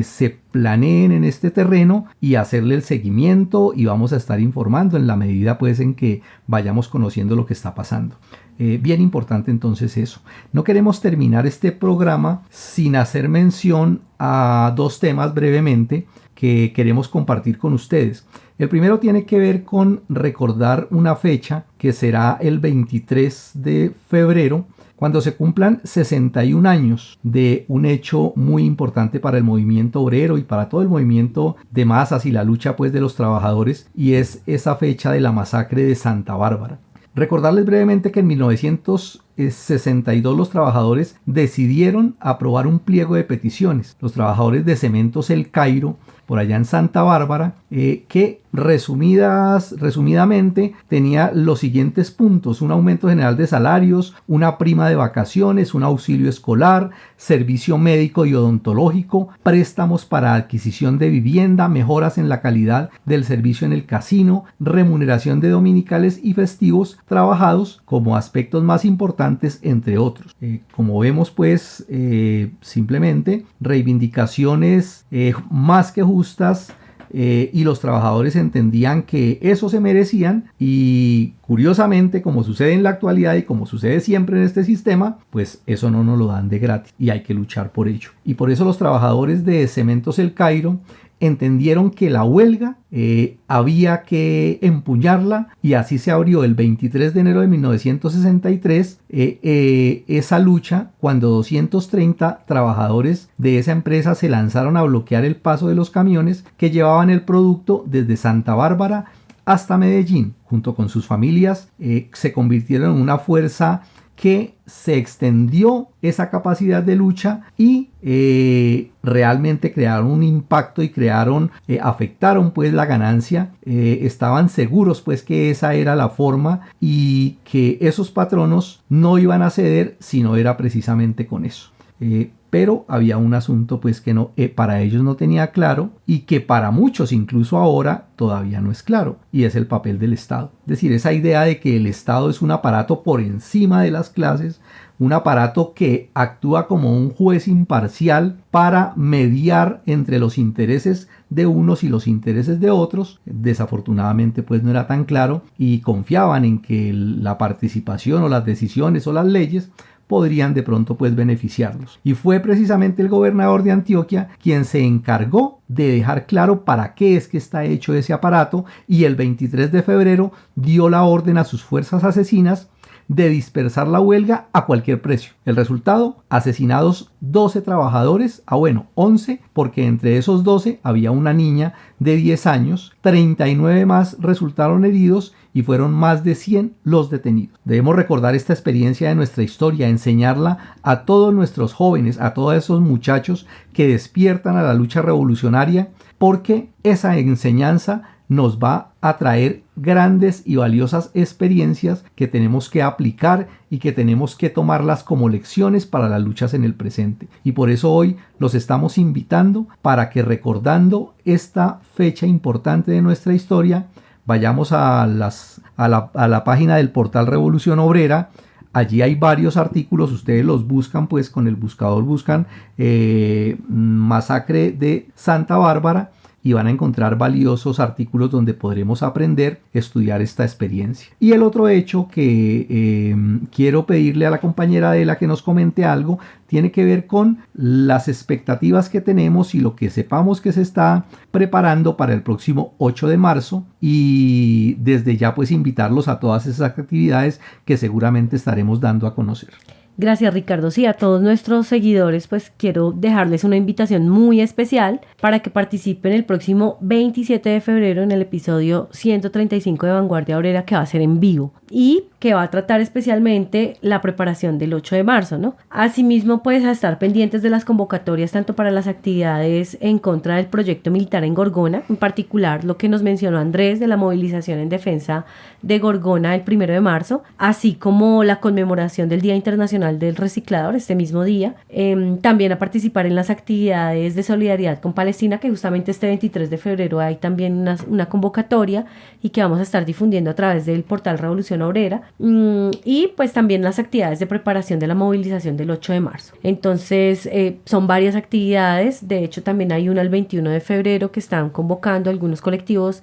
se planeen en este terreno y hacerle el seguimiento, y vamos a estar informando en la medida pues en que vayamos conociendo lo que está pasando. Bien importante entonces eso. No queremos terminar este programa sin hacer mención a 2 temas brevemente que queremos compartir con ustedes. El primero tiene que ver con recordar una fecha que será el 23 de febrero, cuando se cumplan 61 años de un hecho muy importante para el movimiento obrero y para todo el movimiento de masas y la lucha pues de los trabajadores, y es esa fecha de la masacre de Santa Bárbara. Recordarles brevemente que en 1962 los trabajadores decidieron aprobar un pliego de peticiones, los trabajadores de Cementos El Cairo, por allá en Santa Bárbara, que resumidamente tenía los siguientes puntos: un aumento general de salarios, una prima de vacaciones, un auxilio escolar, servicio médico y odontológico, préstamos para adquisición de vivienda, mejoras en la calidad del servicio en el casino, remuneración de dominicales y festivos trabajados como aspectos más importantes, entre otros. Como vemos pues, simplemente reivindicaciones más que justas, y los trabajadores entendían que eso se merecían, y curiosamente, como sucede en la actualidad y como sucede siempre en este sistema, pues eso no nos lo dan de gratis y hay que luchar por ello. Y por eso los trabajadores de Cementos El Cairo entendieron que la huelga había que empuñarla, y así se abrió el 23 de enero de 1963 esa lucha, cuando 230 trabajadores de esa empresa se lanzaron a bloquear el paso de los camiones que llevaban el producto desde Santa Bárbara hasta Medellín. Junto con sus familias se convirtieron en una fuerza que se extendió esa capacidad de lucha y realmente crearon un impacto y afectaron pues la ganancia. Estaban seguros pues que esa era la forma y que esos patronos no iban a ceder si no era precisamente con eso. Pero había un asunto pues que para ellos no tenía claro, y que para muchos incluso ahora todavía no es claro, y es el papel del Estado. Es decir, esa idea de que el Estado es un aparato por encima de las clases, un aparato que actúa como un juez imparcial para mediar entre los intereses de unos y los intereses de otros, desafortunadamente pues no era tan claro, y confiaban en que la participación o las decisiones o las leyes podrían de pronto pues beneficiarlos. Y fue precisamente el gobernador de Antioquia quien se encargó de dejar claro para qué es que está hecho ese aparato, y el 23 de febrero dio la orden a sus fuerzas asesinas de dispersar la huelga a cualquier precio. El resultado: asesinados 12 trabajadores, 11, porque entre esos 12 había una niña de 10 años, 39 más resultaron heridos y fueron más de 100 los detenidos. Debemos recordar esta experiencia de nuestra historia, enseñarla a todos nuestros jóvenes, a todos esos muchachos que despiertan a la lucha revolucionaria, porque esa enseñanza nos va a traer grandes y valiosas experiencias que tenemos que aplicar y que tenemos que tomarlas como lecciones para las luchas en el presente. Y por eso hoy los estamos invitando para que, recordando esta fecha importante de nuestra historia, vayamos a la página del portal Revolución Obrera. Allí hay varios artículos, ustedes los buscan, pues con el buscador buscan masacre de Santa Bárbara, y van a encontrar valiosos artículos donde podremos aprender, estudiar esta experiencia. Y el otro hecho que quiero pedirle a la compañera Adela que nos comente algo, tiene que ver con las expectativas que tenemos y lo que sepamos que se está preparando para el próximo 8 de marzo, y desde ya pues invitarlos a todas esas actividades que seguramente estaremos dando a conocer. Gracias, Ricardo. Sí, a todos nuestros seguidores pues quiero dejarles una invitación muy especial para que participen el próximo 27 de febrero en el episodio 135 de Vanguardia Obrera, que va a ser en vivo y que va a tratar especialmente la preparación del 8 de marzo, ¿no? Asimismo, pues a estar pendientes de las convocatorias tanto para las actividades en contra del proyecto militar en Gorgona, en particular lo que nos mencionó Andrés de la movilización en defensa de Gorgona el 1 de marzo, así como la conmemoración del Día Internacional Nacional del Reciclador este mismo día. También a participar en las actividades de solidaridad con Palestina, que justamente este 23 de febrero hay también una convocatoria y que vamos a estar difundiendo a través del portal Revolución Obrera. Y pues también las actividades de preparación de la movilización del 8 de marzo. Entonces son varias actividades. De hecho también hay una el 21 de febrero que están convocando algunos colectivos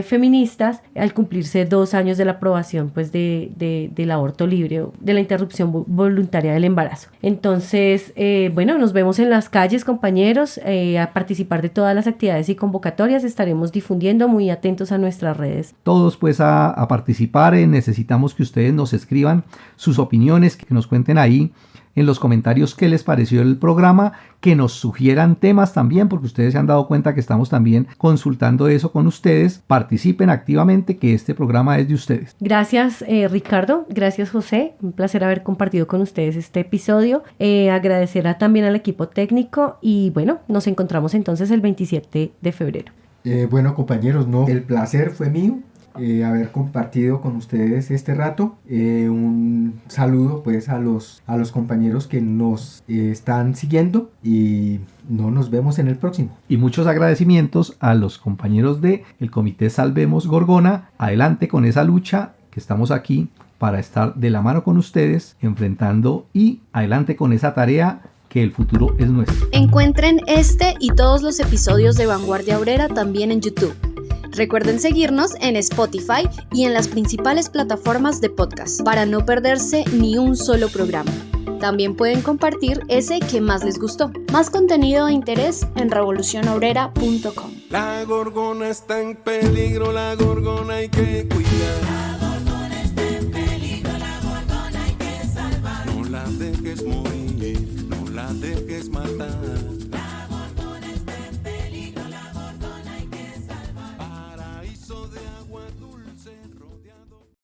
feministas al cumplirse 2 años de la aprobación pues del aborto libre, de la interrupción voluntaria del embarazo. Entonces bueno, nos vemos en las calles, compañeros, a participar de todas las actividades y convocatorias. Estaremos difundiendo, muy atentos a nuestras redes. Todos pues a participar. Necesitamos que ustedes nos escriban sus opiniones, que nos cuenten ahí en los comentarios qué les pareció el programa, que nos sugieran temas también, porque ustedes se han dado cuenta que estamos también consultando eso con ustedes. Participen activamente, que este programa es de ustedes. Gracias Ricardo, gracias José, un placer haber compartido con ustedes este episodio. Agradecer también al equipo técnico y bueno, nos encontramos entonces el 27 de febrero. Bueno, compañeros, el placer fue mío. Haber compartido con ustedes este rato. Un saludo pues a los compañeros que nos están siguiendo y nos vemos en el próximo. Y muchos agradecimientos a los compañeros del Comité Salvemos Gorgona. Adelante con esa lucha, que estamos aquí para estar de la mano con ustedes enfrentando, y adelante con esa tarea, que el futuro es nuestro. Encuentren este y todos los episodios de Vanguardia Obrera también en YouTube. Recuerden seguirnos en Spotify y en las principales plataformas de podcast para no perderse ni un solo programa. También pueden compartir ese que más les gustó. Más contenido de interés en revolucionobrera.com. La gorgona está en peligro, la gorgona hay que cuidar.